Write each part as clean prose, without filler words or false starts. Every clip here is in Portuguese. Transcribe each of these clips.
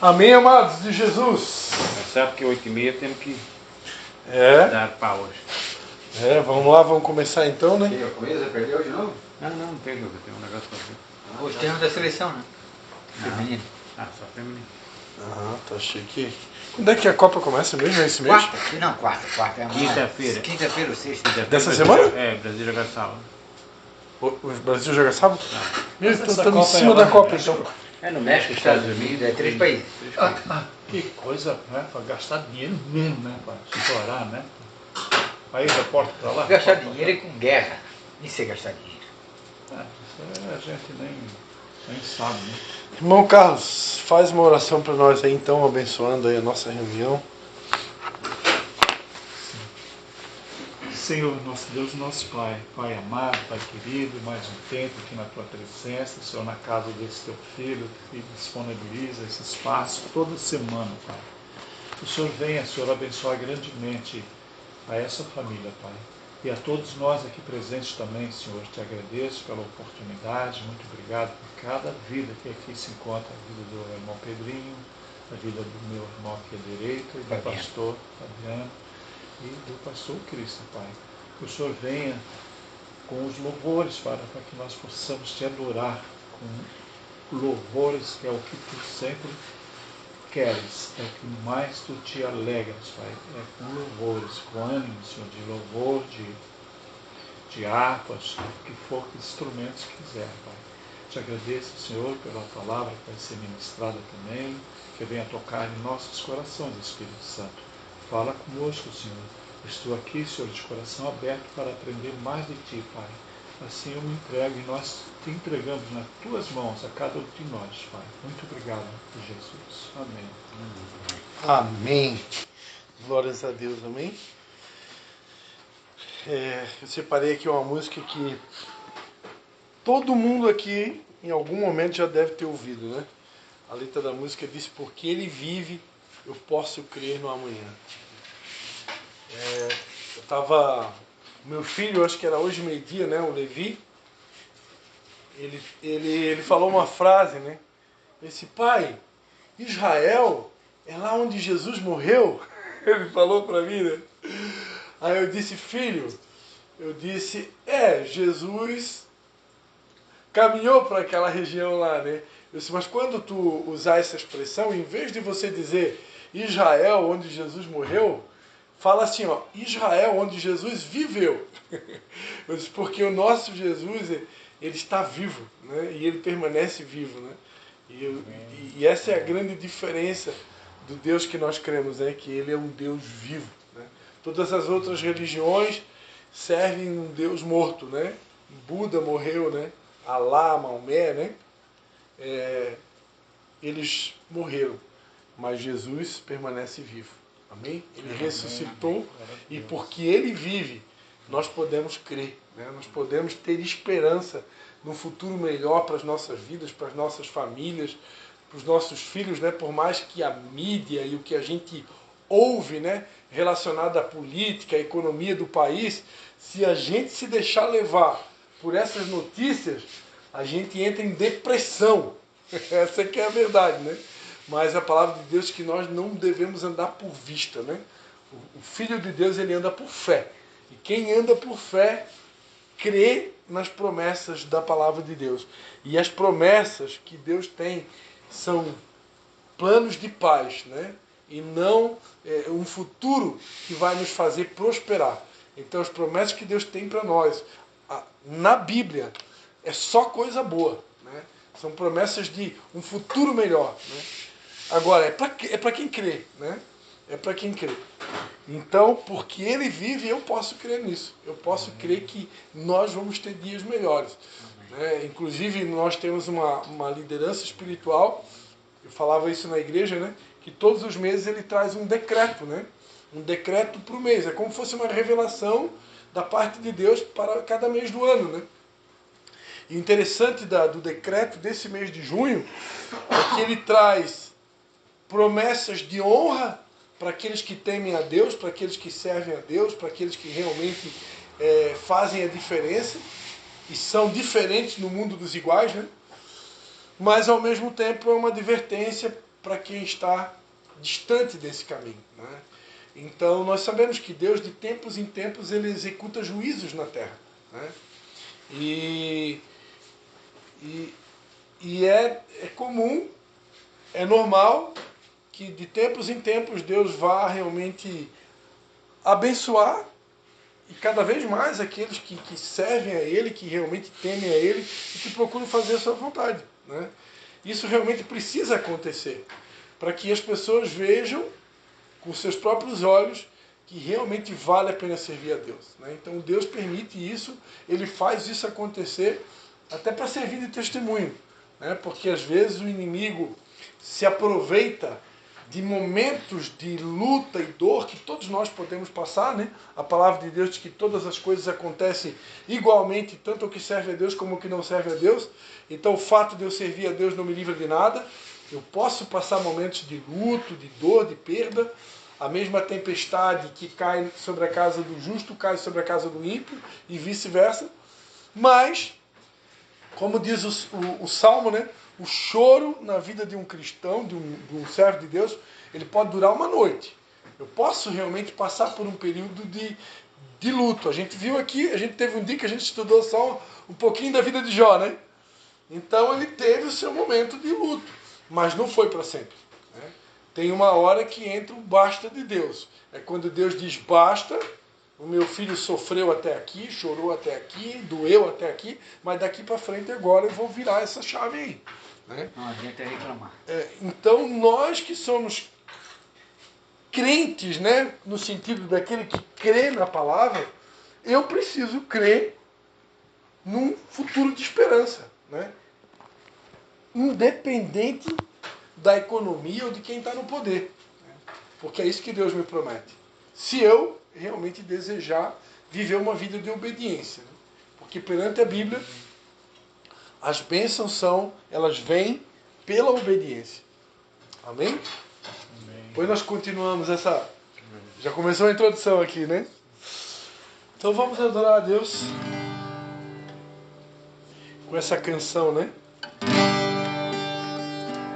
Amém, amados de Jesus. É certo que 8h30 temos que dar pau hoje. Vamos lá, vamos começar então, né? A coisa perdeu de novo? Não tem dúvida, tem um negócio pra ver. Hoje temos da seleção, né? Feminino. Só feminino. Tá chique. Quando é que a Copa começa mesmo? É esse mês? Quarta? Não, quarta. É amanhã. Quinta-feira. Quinta-feira ou sexta. Dessa semana? Brasil joga sábado. O Brasil joga sábado? Estamos em Copa cima é da lá, Copa, né? então. É no México, Estados Unidos, é 3 países. Que coisa, né? Para gastar dinheiro mesmo, né? Para estourar, né? Aí repórter para lá. Gastar dinheiro é com guerra. Isso é gastar dinheiro. Isso aí a gente nem sabe, né? Irmão Carlos, faz uma oração para nós aí então, abençoando aí a nossa reunião. Senhor, nosso Deus, nosso Pai, Pai amado, Pai querido, mais um tempo aqui na Tua presença, Senhor, na casa desse Teu Filho, que disponibiliza esse espaço toda semana, Pai. Que o Senhor venha, Senhor, abençoar grandemente a essa família, Pai. E a todos nós aqui presentes também, Senhor, te agradeço pela oportunidade, muito obrigado por cada vida que aqui se encontra, a vida do irmão Pedrinho, a vida do meu irmão aqui à direita, e do pastor Fabiano, e do pastor Cristo, Pai. Que o Senhor venha com os louvores, para que nós possamos te adorar com louvores, que é o que tu sempre queres, é o que mais tu te alegras, Pai. É com louvores, com ânimo, Senhor, de louvor, de harpas, o que for, que instrumentos quiser, Pai. Te agradeço, Senhor, pela palavra que vai ser ministrada também, que venha tocar em nossos corações, Espírito Santo. Fala conosco, Senhor. Estou aqui, Senhor, de coração aberto para aprender mais de Ti, Pai. Assim eu me entrego e nós te entregamos nas Tuas mãos, a cada um de nós, Pai. Muito obrigado, Jesus. Amém. Amém. Glórias a Deus, amém. Eu separei aqui uma música que todo mundo aqui, em algum momento, já deve ter ouvido, né? A letra da música diz: porque Ele vive, eu posso crer no amanhã. Meu filho, acho que era hoje meio-dia, né? O Levi, ele falou uma frase, né? Esse pai, Israel é lá onde Jesus morreu. Ele falou para mim, né? Aí eu disse: filho, Jesus caminhou para aquela região lá, né? Eu disse: mas quando tu usar essa expressão, em vez de você dizer Israel onde Jesus morreu, fala assim, ó, Israel onde Jesus viveu. Eu disse: porque o nosso Jesus, ele está vivo, né? E ele permanece vivo, né? E essa é a grande diferença do Deus que nós cremos, né? Que ele é um Deus vivo, né? Todas as outras religiões servem um Deus morto, né? Buda morreu, né? Alá, Maomé, né? Eles morreram, mas Jesus permanece vivo. Amém? Ele ressuscitou, e porque Ele vive, nós podemos crer, né? Nós podemos ter esperança no futuro melhor para as nossas vidas, para as nossas famílias, para os nossos filhos, né? Por mais que a mídia e o que a gente ouve, né, relacionado à política, à economia do país, se a gente se deixar levar por essas notícias, a gente entra em depressão. Essa que é a verdade, né? Mas a palavra de Deus é que nós não devemos andar por vista, né? O Filho de Deus, ele anda por fé. E quem anda por fé, crê nas promessas da palavra de Deus. E as promessas que Deus tem são planos de paz, né? E não um futuro que vai nos fazer prosperar. Então as promessas que Deus tem para nós, na Bíblia, é só coisa boa, né? São promessas de um futuro melhor, né? Agora, é para quem crê, né? É para quem crê. Então, porque Ele vive, eu posso crer nisso. Eu posso crer que nós vamos ter dias melhores, né? Inclusive, nós temos uma liderança espiritual, eu falava isso na igreja, né? Que todos os meses ele traz um decreto, né? Um decreto para o mês. É como se fosse uma revelação da parte de Deus para cada mês do ano, né? E o interessante do decreto desse mês de junho é que ele traz promessas de honra para aqueles que temem a Deus, para aqueles que servem a Deus, para aqueles que realmente fazem a diferença e são diferentes no mundo dos iguais, né? Mas ao mesmo tempo é uma advertência para quem está distante desse caminho, né? Então nós sabemos que Deus, de tempos em tempos, ele executa juízos na terra, né? E é comum, é normal que de tempos em tempos Deus vá realmente abençoar, e cada vez mais aqueles que servem a Ele, que realmente temem a Ele e que procuram fazer a sua vontade, né? Isso realmente precisa acontecer, para que as pessoas vejam com seus próprios olhos que realmente vale a pena servir a Deus, né? Então Deus permite isso, Ele faz isso acontecer até para servir de testemunho, né? Porque às vezes o inimigo se aproveita de momentos de luta e dor que todos nós podemos passar, né? A palavra de Deus diz que todas as coisas acontecem igualmente, tanto o que serve a Deus como o que não serve a Deus. Então o fato de eu servir a Deus não me livra de nada. Eu posso passar momentos de luto, de dor, de perda. A mesma tempestade que cai sobre a casa do justo cai sobre a casa do ímpio e vice-versa. Mas, como diz o Salmo, né? O choro na vida de um cristão, de um servo de Deus, ele pode durar uma noite. Eu posso realmente passar por um período de luto. A gente viu aqui, a gente teve um dia que a gente estudou só um pouquinho da vida de Jó, né? Então ele teve o seu momento de luto, mas não foi para sempre, né? Tem uma hora que entra o basta de Deus. É quando Deus diz basta. O meu filho sofreu até aqui, chorou até aqui, doeu até aqui, mas daqui para frente agora eu vou virar essa chave aí, né? Não adianta reclamar. Então nós que somos crentes, né, no sentido daquele que crê na palavra, eu preciso crer num futuro de esperança, né? Independente da economia ou de quem está no poder, né? Porque é isso que Deus me promete. Se eu realmente desejar viver uma vida de obediência, né? Porque perante a Bíblia, as bênçãos elas vêm pela obediência. Amém? Amém. Depois nós continuamos essa... Já começou a introdução aqui, né? Então vamos adorar a Deus com essa canção, né?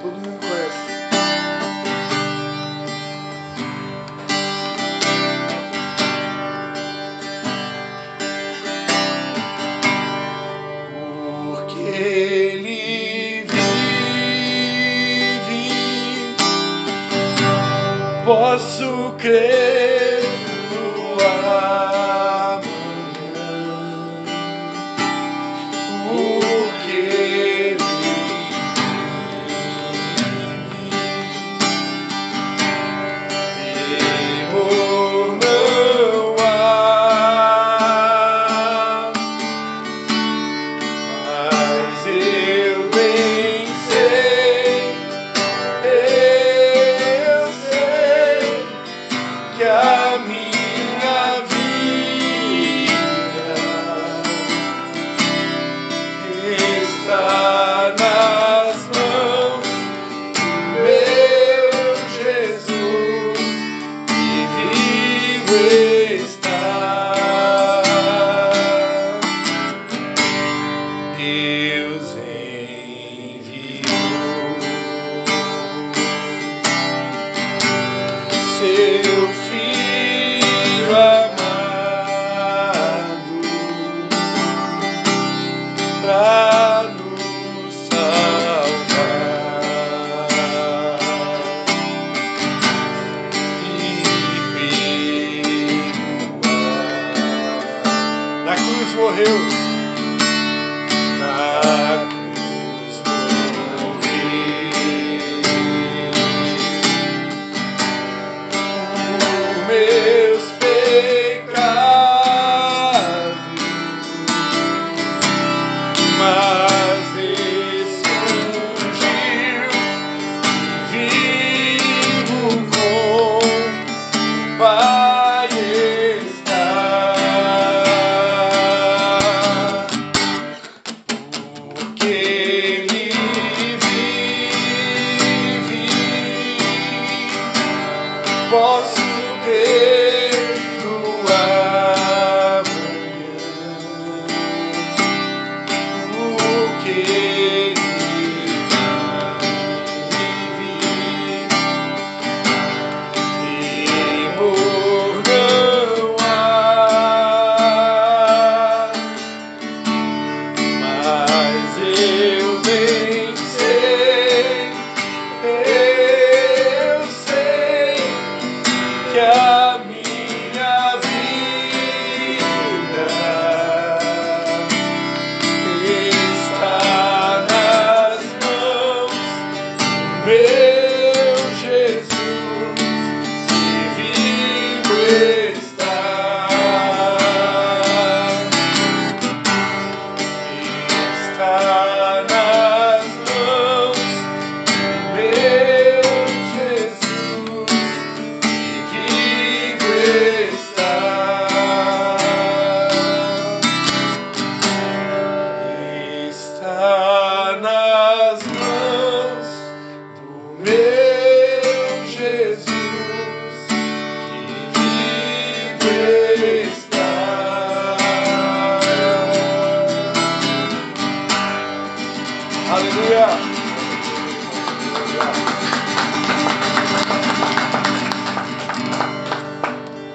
Todo mundo conhece. Posso crer no amanhã, porque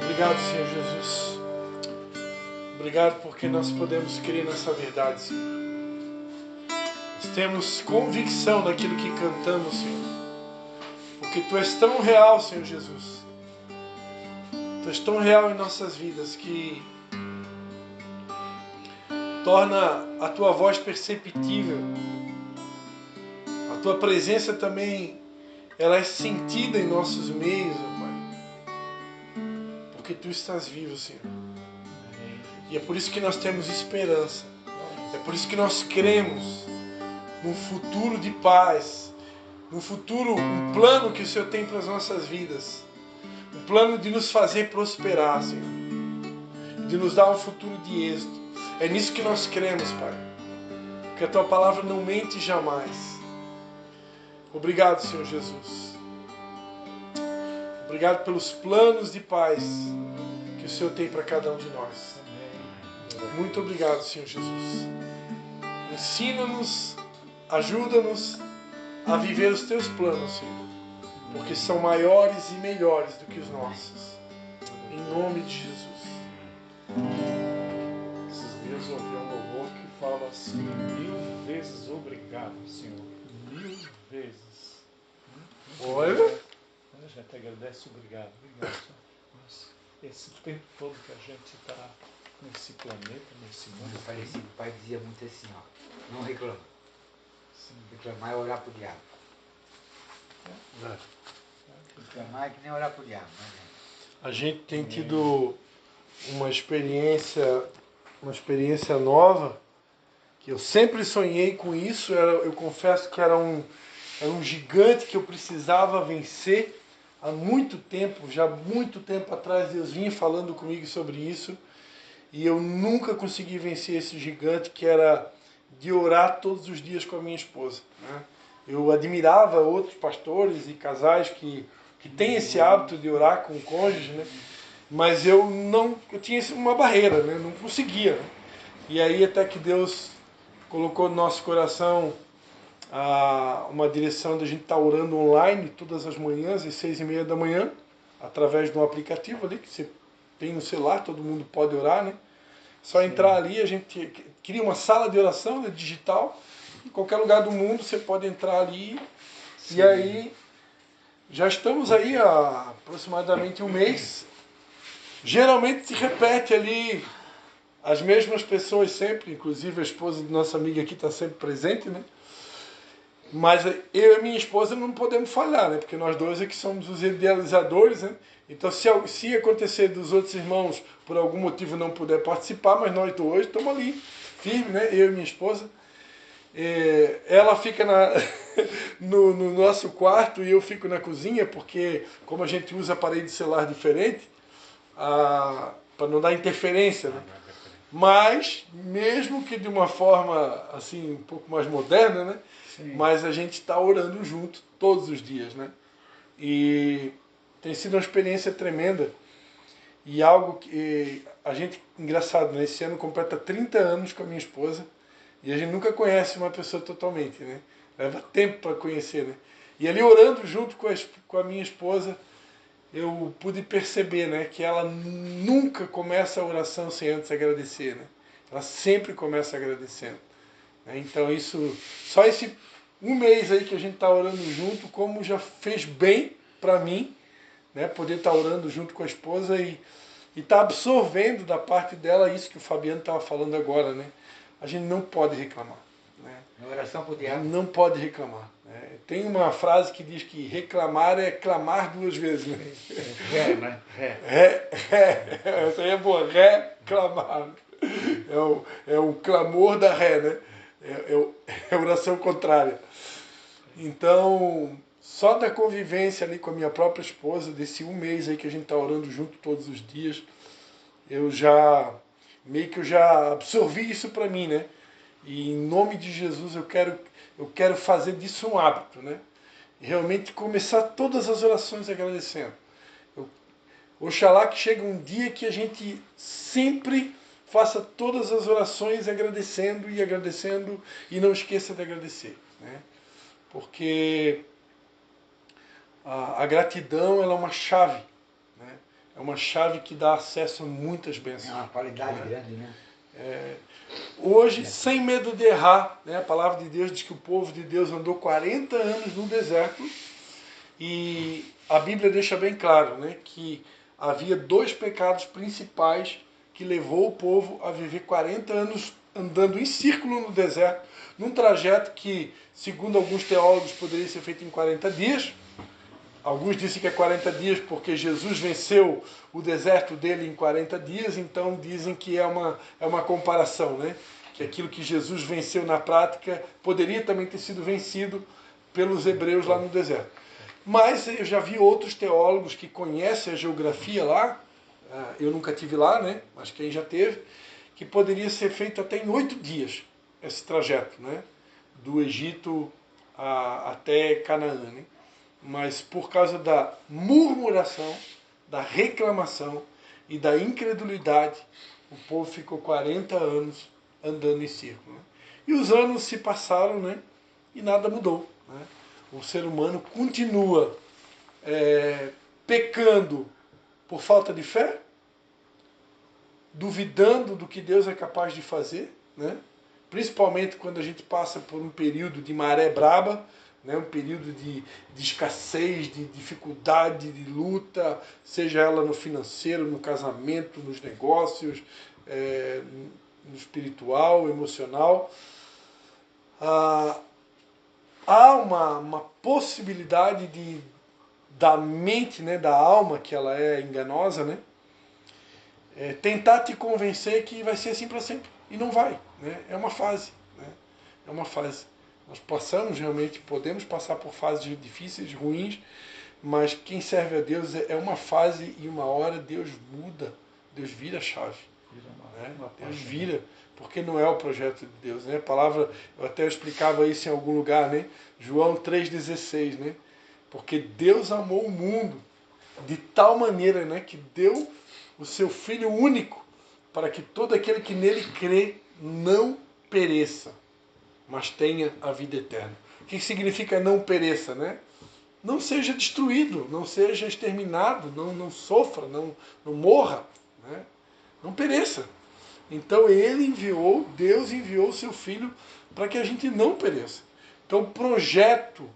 Obrigado, Senhor Jesus. Obrigado porque nós podemos crer nessa verdade, Senhor. Nós temos convicção daquilo que cantamos, Senhor. Porque Tu és tão real, Senhor Jesus. Tu és tão real em nossas vidas que torna a Tua voz perceptível. A Tua presença também, ela é sentida em nossos meios, ó Pai. Porque Tu estás vivo, Senhor. E é por isso que nós temos esperança. É por isso que nós cremos num futuro de paz, num futuro, um plano que o Senhor tem para as nossas vidas. Um plano de nos fazer prosperar, Senhor. De nos dar um futuro de êxito. É nisso que nós cremos, Pai. Porque a Tua palavra não mente jamais. Obrigado, Senhor Jesus. Obrigado pelos planos de paz que o Senhor tem para cada um de nós. Muito obrigado, Senhor Jesus. Ensina-nos, ajuda-nos a viver os Teus planos, Senhor. Porque são maiores e melhores do que os nossos. Em nome de Jesus. Esses dias eu ouvi um louvor que fala assim: 1000 vezes obrigado, Senhor. 1000 vezes. Olha. A gente agradece, obrigado, Senhor. Mas esse tempo todo que a gente está nesse planeta, nesse mundo. Meu falecido pai dizia muito assim, ó, não reclama. Sim. Reclamar é orar pro diabo. Reclamar é que nem orar pro diabo. A gente tem tido uma experiência nova, que eu sempre sonhei com isso. Eu confesso que era um gigante que eu precisava vencer há muito tempo, já muito tempo atrás Deus vinha falando comigo sobre isso, e eu nunca consegui vencer esse gigante, que era de orar todos os dias com a minha esposa, né? Eu admirava outros pastores e casais que têm esse hábito de orar com o cônjuge, né? Mas eu tinha uma barreira, né? Não conseguia, né? E aí até que Deus colocou no nosso coração uma direção de a gente estar orando online todas as manhãs, às 6h30 da manhã, através de um aplicativo ali que você tem no celular, todo mundo pode orar, né? Só entrar ali, a gente cria uma sala de oração, né, digital, em qualquer lugar do mundo você pode entrar ali. Sim. E aí já estamos aí há aproximadamente um mês. Geralmente se repete ali as mesmas pessoas sempre, inclusive a esposa de nossa amiga aqui está sempre presente, né? Mas eu e minha esposa não podemos falhar, né? Porque nós dois é que somos os idealizadores, né? Então, se acontecer dos outros irmãos, por algum motivo não puder participar, mas nós dois estamos ali, firmes, né? Eu e minha esposa. Ela fica no nosso quarto e eu fico na cozinha, porque como a gente usa aparelho de celular diferente, para não dar interferência, né? Mas, mesmo que de uma forma assim, um pouco mais moderna, né? Sim. Mas a gente está orando junto todos os dias, né? E tem sido uma experiência tremenda. E algo que a gente, engraçado, né? Esse ano completa 30 anos com a minha esposa e a gente nunca conhece uma pessoa totalmente, né? Leva tempo para conhecer, né? E ali orando junto com a minha esposa, eu pude perceber, né, que ela nunca começa a oração sem antes agradecer, né? Ela sempre começa agradecendo, né? Então só esse um mês aí que a gente está orando junto, como já fez bem para mim, né? Poder estar orando junto com a esposa e estar absorvendo da parte dela isso que o Fabiano estava falando agora, né? A gente não pode reclamar, né? Oração pro diabo. Não pode reclamar, né? Tem uma frase que diz que reclamar é clamar 2 vezes, né? Né? Essa aí é boa, reclamar. É o clamor da ré, né? É a oração contrária. Então, só da convivência ali com a minha própria esposa, desse um mês aí que a gente está orando junto todos os dias, eu já absorvi isso para mim, né? E em nome de Jesus eu quero fazer disso um hábito, né? E realmente começar todas as orações agradecendo. Oxalá que chegue um dia que a gente sempre faça todas as orações agradecendo e não esqueça de agradecer, né? Porque a gratidão ela é uma chave, né? É uma chave que dá acesso a muitas bênçãos. É uma qualidade grande, né? Hoje, sem medo de errar, né? A palavra de Deus diz que o povo de Deus andou 40 anos no deserto e a Bíblia deixa bem claro, né, que havia 2 pecados principais que levou o povo a viver 40 anos andando em círculo no deserto, num trajeto que, segundo alguns teólogos, poderia ser feito em 40 dias. Alguns dizem que é 40 dias porque Jesus venceu o deserto dele em 40 dias, então dizem que é uma comparação, né? Que aquilo que Jesus venceu na prática poderia também ter sido vencido pelos hebreus lá no deserto. Mas eu já vi outros teólogos que conhecem a geografia lá, eu nunca tive lá, né? Mas quem já teve, que poderia ser feito até em 8 dias esse trajeto, né? Do Egito até Canaã, né? Mas por causa da murmuração, da reclamação e da incredulidade, o povo ficou 40 anos andando em círculo, né? E os anos se passaram, né? E nada mudou, né? O ser humano continua pecando por falta de fé, duvidando do que Deus é capaz de fazer, né? Principalmente quando a gente passa por um período de maré braba, né? Um período de escassez, de dificuldade, de luta, seja ela no financeiro, no casamento, nos negócios, no espiritual, emocional. Há uma possibilidade da mente, né, da alma, que ela é enganosa, né, tentar te convencer que vai ser assim para sempre. E não vai, né? É uma fase, né? É uma fase. Nós podemos passar por fases difíceis, ruins, mas quem serve a Deus é uma fase e uma hora Deus muda, Deus vira a chave. Né? Deus vira, porque não é o projeto de Deus, né? A palavra, eu até explicava isso em algum lugar, né? João 3,16, né? Porque Deus amou o mundo de tal maneira, né, que deu o seu Filho único para que todo aquele que nele crê não pereça, mas tenha a vida eterna. O que significa não pereça, né? Não seja destruído, não seja exterminado, não sofra, não morra, né? Não pereça. Então Deus enviou o seu Filho para que a gente não pereça. Então o projeto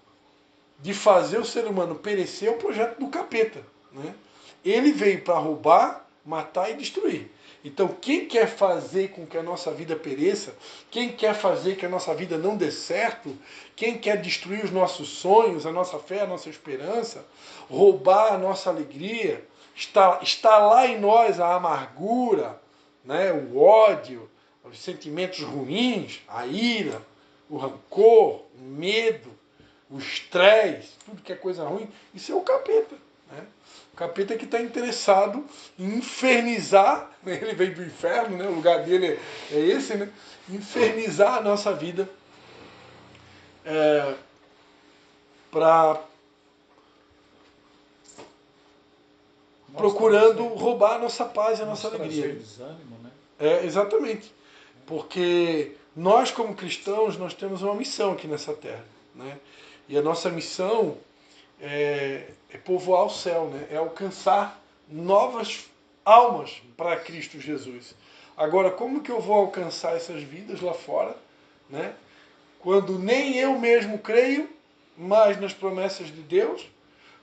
de fazer o ser humano perecer é o projeto do capeta, né? Ele veio para roubar, matar e destruir. Então quem quer fazer com que a nossa vida pereça, quem quer fazer que a nossa vida não dê certo, quem quer destruir os nossos sonhos, a nossa fé, a nossa esperança, roubar a nossa alegria, instalar em nós a amargura, né, o ódio, os sentimentos ruins, a ira, o rancor, o medo, o estresse, tudo que é coisa ruim, isso é o capeta, né? O capeta que está interessado em infernizar, né? Ele vem do inferno, né? O lugar dele é esse, né? Infernizar a nossa vida procurando roubar a nossa paz e a nossa alegria. Desânimo, né? Exatamente. Porque nós, como cristãos, nós temos uma missão aqui nessa terra, né? E a nossa missão é povoar o céu, né? É alcançar novas almas para Cristo Jesus. Agora, como que eu vou alcançar essas vidas lá fora, né? Quando nem eu mesmo creio mais nas promessas de Deus,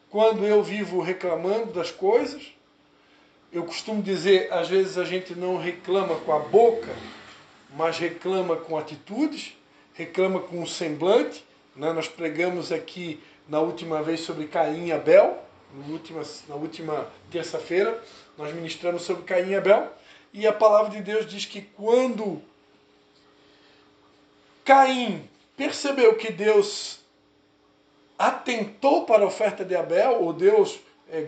quando eu vivo reclamando das coisas. Eu costumo dizer, às vezes a gente não reclama com a boca, mas reclama com atitudes, reclama com o semblante, né? Nós pregamos aqui na última vez sobre Caim e Abel, na última terça-feira, nós ministramos sobre Caim e Abel, e a palavra de Deus diz que quando Caim percebeu que Deus atentou para a oferta de Abel, ou Deus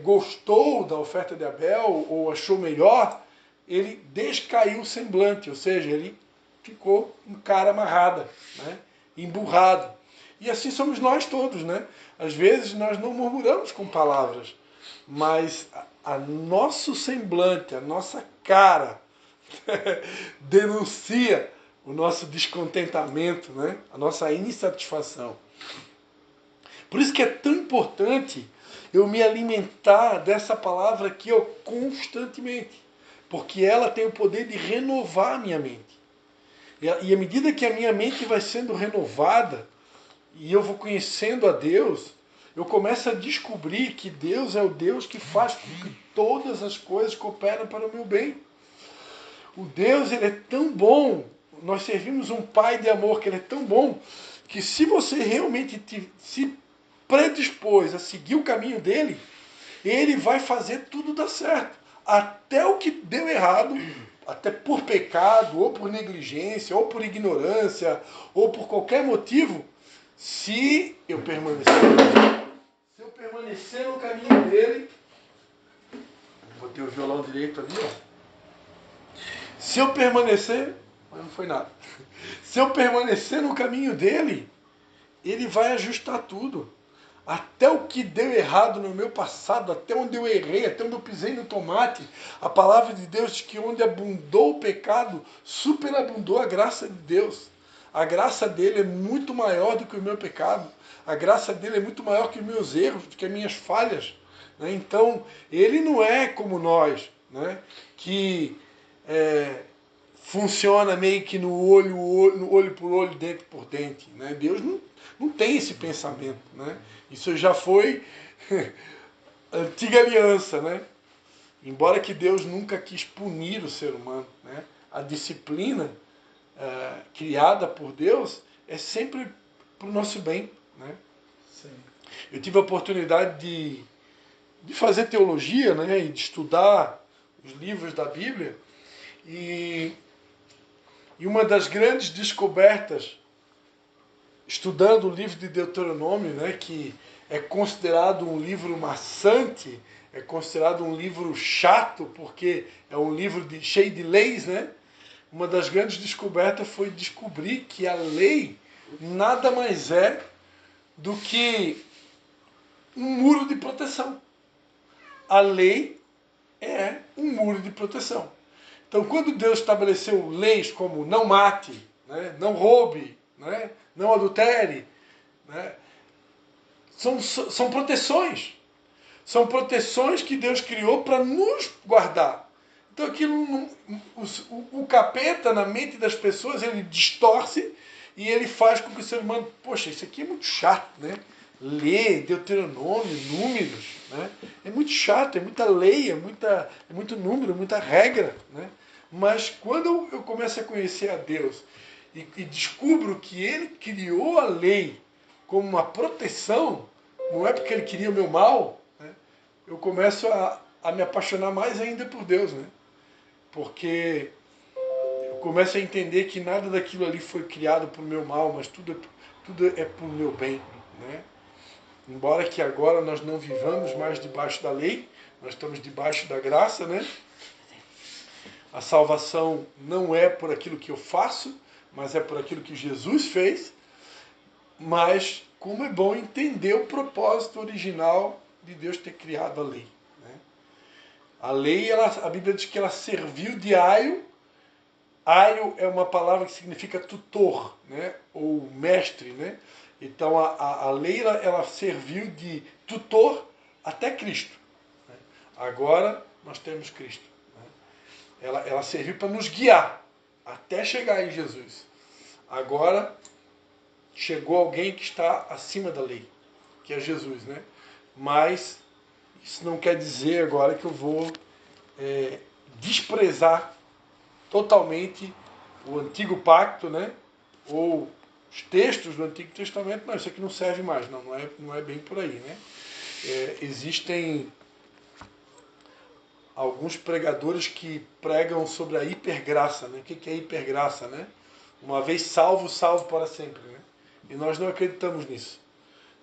gostou da oferta de Abel, ou achou melhor, ele descaiu o semblante, ou seja, ele ficou com cara amarrada, né? Emburrado. E assim somos nós todos, né? Às vezes nós não murmuramos com palavras, mas a nosso semblante, a nossa cara denuncia o nosso descontentamento, né? A nossa insatisfação. Por isso que é tão importante eu me alimentar dessa palavra aqui constantemente, porque ela tem o poder de renovar a minha mente. E à medida que a minha mente vai sendo renovada e eu vou conhecendo a Deus, eu começo a descobrir que Deus é o Deus que faz com que todas as coisas cooperem para o meu bem. O Deus, ele é tão bom, nós servimos um Pai de amor que ele é tão bom, que se você realmente se predispôs a seguir o caminho dele, ele vai fazer tudo dar certo. Até o que deu errado, até por pecado, ou por negligência, ou por ignorância, ou por qualquer motivo, se eu permanecer no caminho dele, botei o violão direito ali, ó. Se eu permanecer, mas não foi nada. Se eu permanecer no caminho dele, ele vai ajustar tudo. Até o que deu errado no meu passado, até onde eu errei, até onde eu pisei no tomate, a palavra de Deus diz que onde abundou o pecado, superabundou a graça de Deus. A graça dele é muito maior do que o meu pecado. A graça dele é muito maior que os meus erros, do que as minhas falhas. Né? Então, ele não é como nós, né? Que funciona meio que no olho por olho, dente por dente. Né? Deus não tem esse pensamento. Né? Isso já foi antiga aliança. Né? Embora que Deus nunca quis punir o ser humano. Né? A disciplina criada por Deus é sempre para o nosso bem. Né? Sim. Eu tive a oportunidade de fazer teologia, né? E de estudar os livros da Bíblia. E uma das grandes descobertas, estudando o livro de Deuteronômio, né, que é considerado um livro maçante, é considerado um livro chato, porque é um livro cheio de leis, né? Uma das grandes descobertas foi descobrir que a lei nada mais é do que um muro de proteção. A lei é um muro de proteção. Então, quando Deus estabeleceu leis como não mate, né, não roube, né, não adultere, né, são proteções. São proteções que Deus criou para nos guardar. Então, aquilo, o capeta na mente das pessoas, ele distorce e ele faz com que o ser humano, poxa, isso aqui é muito chato, né? Ler Deuteronômio, números, né? É muito chato, é muita lei, é muito número, muita regra, né? Mas quando eu começo a conhecer a Deus e descubro que ele criou a lei como uma proteção, não é porque ele queria o meu mal, né? Eu começo a me apaixonar mais ainda por Deus, né? Porque eu começo a entender que nada daquilo ali foi criado para o meu mal, mas tudo é para o meu bem, né? Embora que agora nós não vivamos mais debaixo da lei, nós estamos debaixo da graça, né? A salvação não é por aquilo que eu faço, mas é por aquilo que Jesus fez. Mas como é bom entender o propósito original de Deus ter criado a lei. Né? A lei, a Bíblia diz que ela serviu de aio. Aio é uma palavra que significa tutor, né? Ou mestre, né? Então a lei ela serviu de tutor até Cristo. Né? Agora nós temos Cristo. Né? Ela serviu para nos guiar até chegar em Jesus. Agora chegou alguém que está acima da lei, que é Jesus, né? Mas isso não quer dizer agora que eu vou desprezar totalmente o antigo pacto, né? Ou os textos do Antigo Testamento. Não, isso aqui não serve mais. Não é bem por aí, né? Existem alguns pregadores que pregam sobre a hipergraça, né? O que é hipergraça, né? Uma vez salvo, salvo para sempre, né? E nós não acreditamos nisso.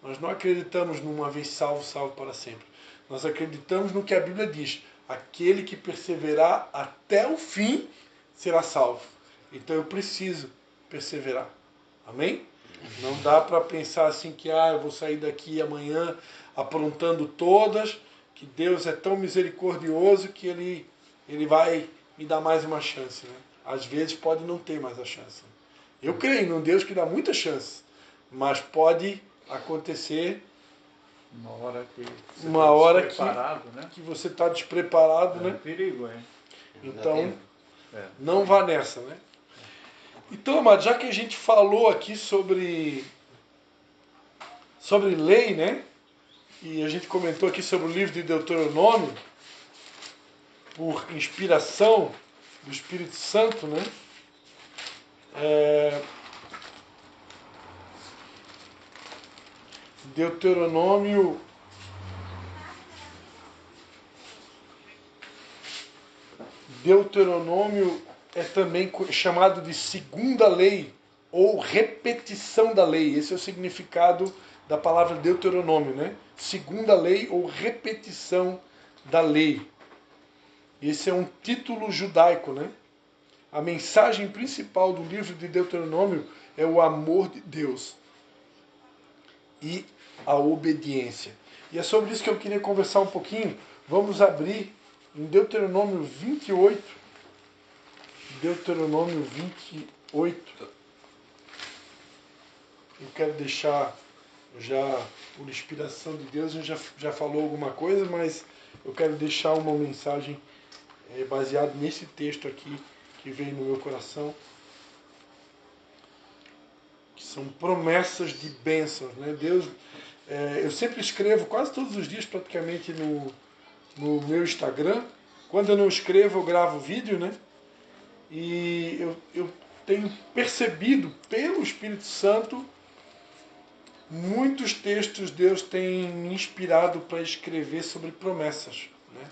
Nós não acreditamos numa vez salvo, salvo para sempre. Nós acreditamos no que a Bíblia diz. Aquele que perseverar até o fim será salvo. Então eu preciso perseverar. Amém? Não dá para pensar assim que eu vou sair daqui amanhã aprontando todas, que Deus é tão misericordioso que ele vai me dá mais uma chance, né? Às vezes pode não ter mais a chance. Eu creio num Deus que dá muita chance, mas pode acontecer Uma hora que você uma hora despreparado, né? que você está despreparado, né? Perigo, hein? Então, É. não vá nessa, né? Então, amado, já que a gente falou aqui sobre lei, né? E a gente comentou aqui sobre o livro de Deuteronômio, por inspiração do Espírito Santo, né? Deuteronômio é também chamado de segunda lei ou repetição da lei. Esse é o significado da palavra Deuteronômio, né? Segunda lei ou repetição da lei. Esse é um título judaico, né? A mensagem principal do livro de Deuteronômio é o amor de Deus e a obediência. E é sobre isso que eu queria conversar um pouquinho. Vamos abrir em Deuteronômio 28. Deuteronômio 28. Eu quero deixar já, por inspiração de Deus, a gente já falou alguma coisa, mas eu quero deixar uma mensagem baseada nesse texto aqui que veio no meu coração, que são promessas de bênçãos, né? Deus, eu sempre escrevo quase todos os dias praticamente no meu Instagram. Quando eu não escrevo, eu gravo vídeo, né? E eu tenho percebido pelo Espírito Santo muitos textos Deus tem me inspirado para escrever sobre promessas, né?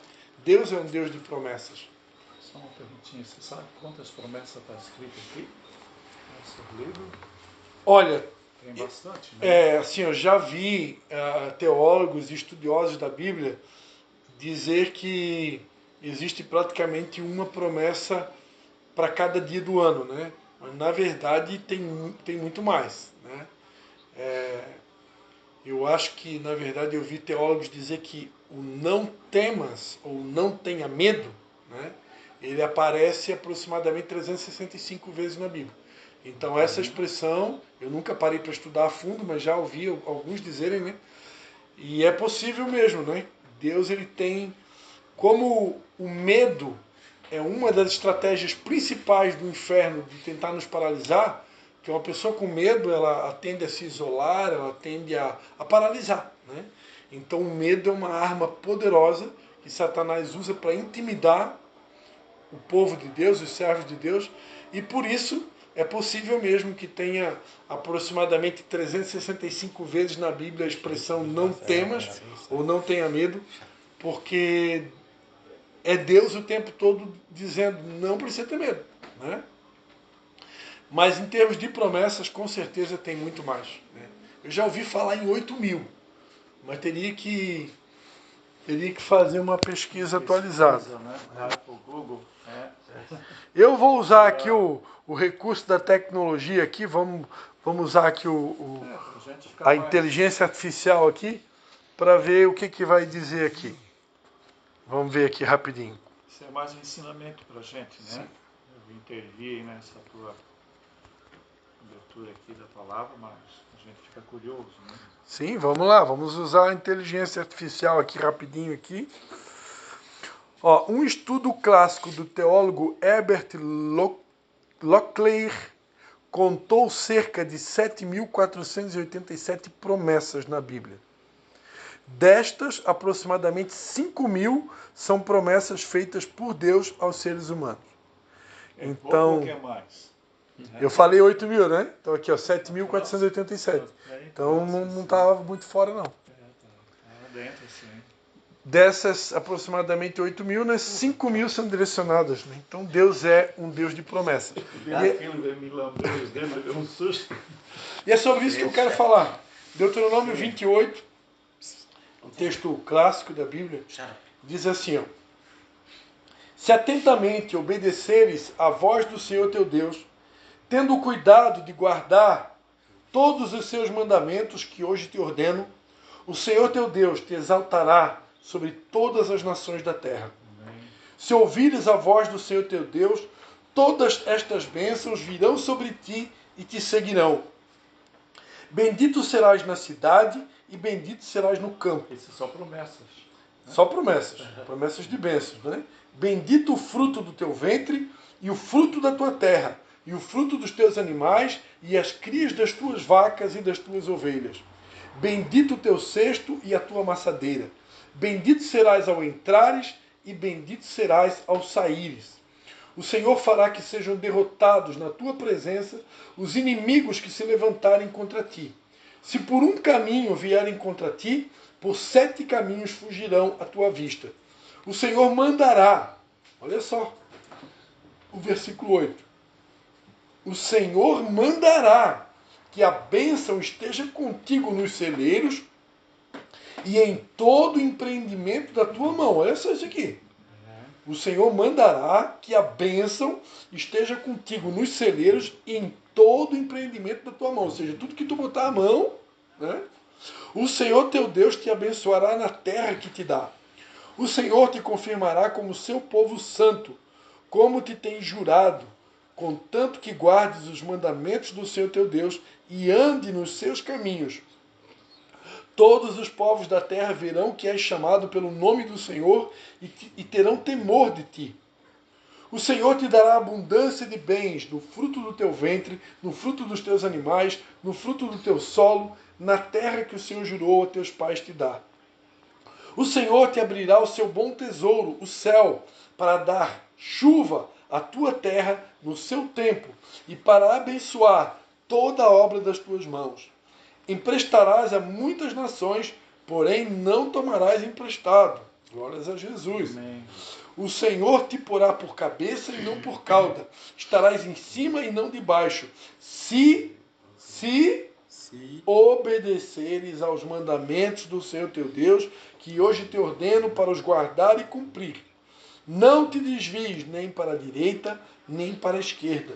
Deus é um Deus de promessas. Só uma perguntinha, você sabe quantas promessas está escritas aqui nesse livro? Olha, tem bastante, né? Assim, eu já vi teólogos e estudiosos da Bíblia dizer que existe praticamente uma promessa para cada dia do ano, né? Mas, na verdade, tem muito mais, né? Eu acho que, na verdade, eu vi teólogos dizer que o não temas ou não tenha medo, né? Ele aparece aproximadamente 365 vezes na Bíblia. Então, essa expressão, eu nunca parei para estudar a fundo, mas já ouvi alguns dizerem, né? E é possível mesmo, né? Deus, ele tem... Como o medo é uma das estratégias principais do inferno de tentar nos paralisar, que uma pessoa com medo, ela tende a se isolar, ela tende a paralisar, né? Então, o medo é uma arma poderosa que Satanás usa para intimidar o povo de Deus, os servos de Deus, e por isso é possível mesmo que tenha aproximadamente 365 vezes na Bíblia a expressão não temas ou não tenha medo, porque é Deus o tempo todo dizendo não precisa ter medo, né? Mas em termos de promessas, com certeza tem muito mais, né? Eu já ouvi falar em 8.000, mas teria que fazer uma pesquisa atualizada. Né? Vai pro Google. Eu vou usar aqui o recurso da tecnologia aqui, vamos usar aqui a inteligência artificial aqui, para ver o que vai dizer aqui. Vamos ver aqui rapidinho. Isso é mais um ensinamento para a gente, né? Sim. Eu intervir nessa tua abertura aqui da palavra, mas a gente fica curioso, né? Sim, vamos lá, vamos usar a inteligência artificial aqui rapidinho aqui. Ó, um estudo clássico do teólogo Herbert Locklear contou cerca de 7.487 promessas na Bíblia. Destas, aproximadamente 5.000 são promessas feitas por Deus aos seres humanos. Então, pouco, ou mais? Eu falei 8.000, né? Então aqui, ó, 7.487. Então não estava muito fora, não. Dentro, sim. Dessas aproximadamente 8.000, né, 5.000 são direcionadas, né? Então Deus é um Deus de promessas. E é sobre isso que eu quero falar. Deuteronômio 28, um texto clássico da Bíblia, diz assim, ó: se atentamente obedeceres à voz do Senhor teu Deus, tendo cuidado de guardar todos os seus mandamentos que hoje te ordeno, o Senhor teu Deus te exaltará sobre todas as nações da terra. Se ouvires a voz do Senhor teu Deus, todas estas bênçãos virão sobre ti e te seguirão. Bendito serás na cidade e bendito serás no campo. Essas são promessas. Só promessas. Promessas de bênçãos, né? Bendito o fruto do teu ventre e o fruto da tua terra, e o fruto dos teus animais, e as crias das tuas vacas e das tuas ovelhas. Bendito o teu cesto e a tua amassadeira. Bendito serás ao entrares, e bendito serás ao saíres. O Senhor fará que sejam derrotados na tua presença os inimigos que se levantarem contra ti. Se por um caminho vierem contra ti, por 7 caminhos fugirão à tua vista. O Senhor mandará, olha só, o versículo 8. O Senhor mandará que a bênção esteja contigo nos celeiros e em todo empreendimento da tua mão. Olha só isso aqui. O Senhor mandará que a bênção esteja contigo nos celeiros e em todo empreendimento da tua mão. Ou seja, tudo que tu botar a mão, né? O Senhor teu Deus te abençoará na terra que te dá. O Senhor te confirmará como seu povo santo, como te tem jurado, contanto que guardes os mandamentos do Senhor teu Deus e ande nos seus caminhos. Todos os povos da terra verão que és chamado pelo nome do Senhor e terão temor de ti. O Senhor te dará abundância de bens, no fruto do teu ventre, no fruto dos teus animais, no fruto do teu solo, na terra que o Senhor jurou a teus pais te dar. O Senhor te abrirá o seu bom tesouro, o céu, para dar chuva à tua terra no seu tempo e para abençoar toda a obra das tuas mãos. Emprestarás a muitas nações, porém não tomarás emprestado. Glórias a Jesus. Amém. O Senhor te porá por cabeça e não por cauda. Estarás em cima e não debaixo. Se obedeceres aos mandamentos do Senhor teu Deus, que hoje te ordeno para os guardar e cumprir. Não te desvies nem para a direita, nem para a esquerda,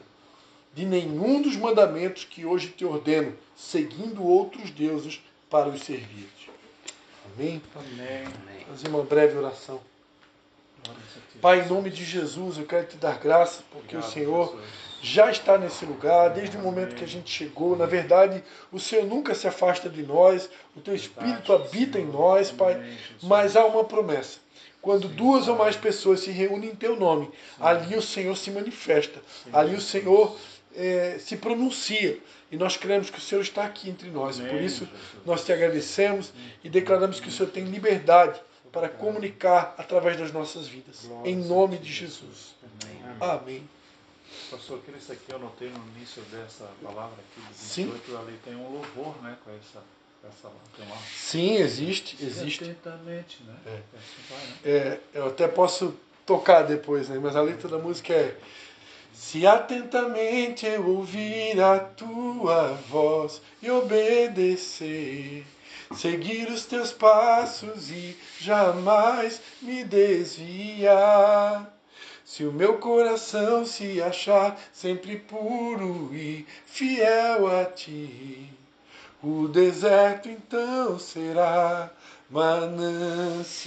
de nenhum dos mandamentos que hoje te ordeno, seguindo outros deuses para os servir. Amém? Amém. Fazer uma breve oração. Pai, em nome de Jesus, eu quero te dar graça, porque Obrigado, o Senhor Jesus. já está nesse lugar, desde o momento que a gente chegou. Na verdade, o Senhor nunca se afasta de nós, o teu Espírito habita em nós, Pai, Amém, Jesus. mas há uma promessa. Quando 2 ou mais pessoas se reúnem em teu nome, ali o Senhor se manifesta, ali o Senhor se pronuncia. E nós cremos que o Senhor está aqui entre nós. Amém, Por isso, Jesus. nós te agradecemos e declaramos que o Senhor tem liberdade para comunicar através das nossas vidas. Em nome de Jesus. Amém. Pastor, que isso aqui eu notei no início dessa palavra aqui, de Sim. 28, ali tem um louvor, né, com essa tem uma... Sim, existe. Atentamente, né? É. Assim vai, né? Eu até posso tocar depois, né? Mas a letra da música é: se atentamente eu ouvir a tua voz e obedecer, seguir os teus passos e jamais me desviar. Se o meu coração se achar sempre puro e fiel a ti, o deserto então será manancial.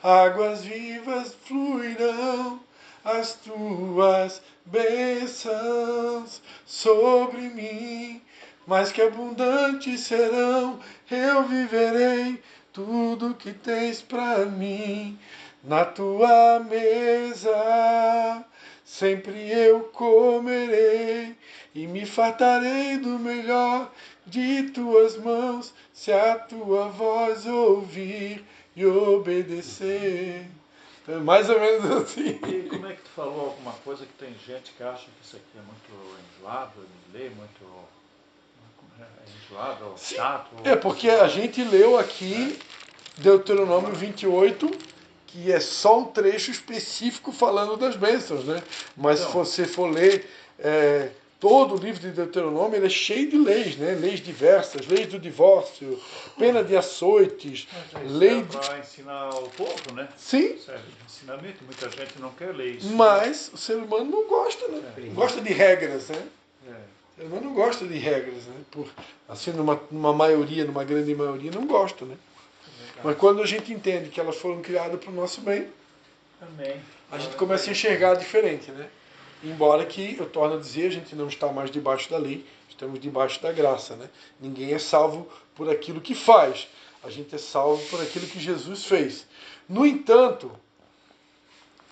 Águas vivas fluirão as tuas bênçãos sobre mim, mas que abundantes serão, eu viverei tudo que tens para mim. Na tua mesa sempre eu comerei e me fartarei do melhor de tuas mãos, se a tua voz ouvir e obedecer. É mais ou menos assim. E como é que tu falou alguma coisa que tem gente que acha que isso aqui é muito enjoado de ler, muito enjoado, ou Sim, chato? é porque a gente leu aqui Deuteronômio 28, que é só um trecho específico falando das bênçãos, né? Mas Então, se você for ler todo o livro de Deuteronômio, ele é cheio de leis, né? Leis diversas, leis do divórcio, pena de açoites, lei de... para ensinar o povo, né? Sim, Serve de ensinamento, muita gente não quer ler isso. mas o ser humano não gosta, né? Não gosta de regras, né? É. O ser humano não gosta de regras, né? Assim, numa maioria, numa grande maioria, não gosta, né? Mas quando a gente entende que elas foram criadas para o nosso bem, Amém. A gente começa a enxergar diferente, né? Embora que, eu torno a dizer, a gente não está mais debaixo da lei, estamos debaixo da graça, né? Ninguém é salvo por aquilo que faz, a gente é salvo por aquilo que Jesus fez. No entanto,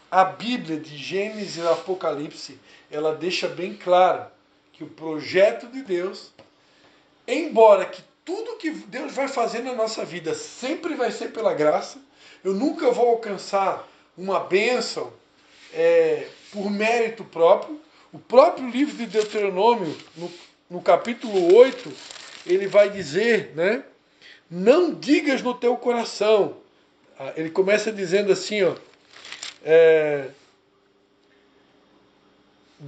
a Bíblia de Gênesis e Apocalipse, ela deixa bem claro que o projeto de Deus, embora que tudo que Deus vai fazer na nossa vida sempre vai ser pela graça, eu nunca vou alcançar uma bênção por mérito próprio. O próprio livro de Deuteronômio, no capítulo 8, ele vai dizer, né? Não digas no teu coração. Ele começa dizendo assim, ó,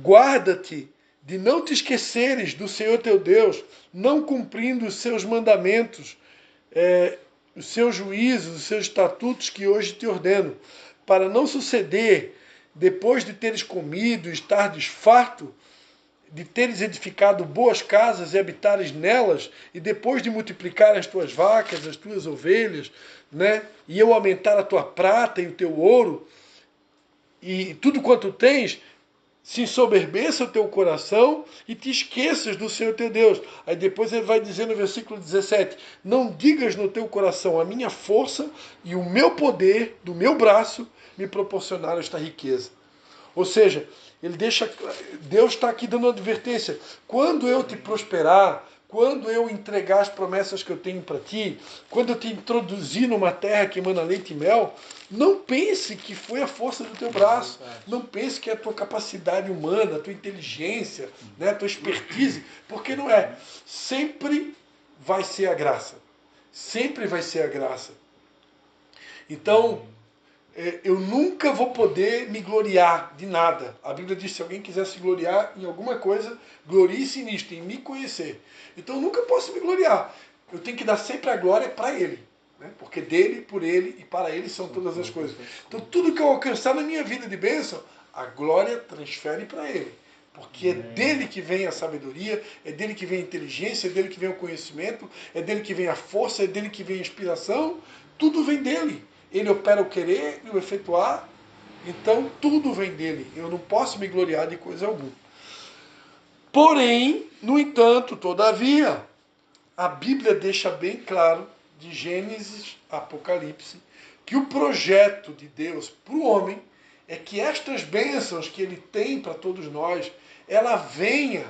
guarda-te de não te esqueceres do Senhor teu Deus, não cumprindo os seus mandamentos, os seus juízos, os seus estatutos que hoje te ordeno, para não suceder, depois de teres comido e estares farto, de teres edificado boas casas e habitares nelas, e depois de multiplicar as tuas vacas, as tuas ovelhas, né, e eu aumentar a tua prata e o teu ouro, e tudo quanto tens, se ensoberbeça o teu coração e te esqueças do Senhor teu Deus. Aí depois ele vai dizer no versículo 17, não digas no teu coração, a minha força e o meu poder do meu braço me proporcionaram esta riqueza. Ou seja, Deus está aqui dando uma advertência. Quando eu te prosperar, quando eu entregar as promessas que eu tenho para ti, quando eu te introduzir numa terra que emana leite e mel, não pense que foi a força do teu braço. Não pense que é a tua capacidade humana, a tua inteligência, né, a tua expertise, porque não é. Sempre vai ser a graça. Sempre vai ser a graça. Então, eu nunca vou poder me gloriar de nada. A Bíblia diz que se alguém quiser se gloriar em alguma coisa, glorie-se nisto, em me conhecer. Então eu nunca posso me gloriar. Eu tenho que dar sempre a glória para Ele. Né? Porque dele, por Ele e para Ele são todas as coisas. Então tudo que eu alcançar na minha vida de bênção, a glória transfere para Ele. Porque é dele que vem a sabedoria, é dele que vem a inteligência, é dele que vem o conhecimento, é dele que vem a força, é dele que vem a inspiração. Tudo vem dele. Ele opera o querer e o efetuar, então tudo vem dele. Eu não posso me gloriar de coisa alguma. Porém, no entanto, todavia, a Bíblia deixa bem claro, de Gênesis a Apocalipse, que o projeto de Deus para o homem é que estas bênçãos que ele tem para todos nós, ela venha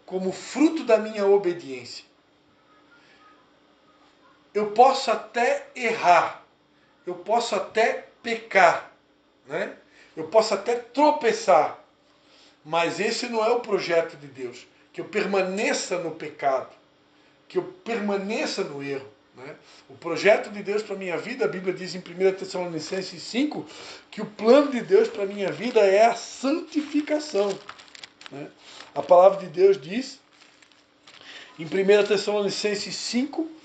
como fruto da minha obediência. Eu posso até errar, eu posso até pecar, né? Eu posso até tropeçar, mas esse não é o projeto de Deus, que eu permaneça no pecado, que eu permaneça no erro. Né? O projeto de Deus para a minha vida, a Bíblia diz em 1 Tessalonicenses 5, que o plano de Deus para a minha vida é a santificação. Né? A palavra de Deus diz, em 1 Tessalonicenses 5,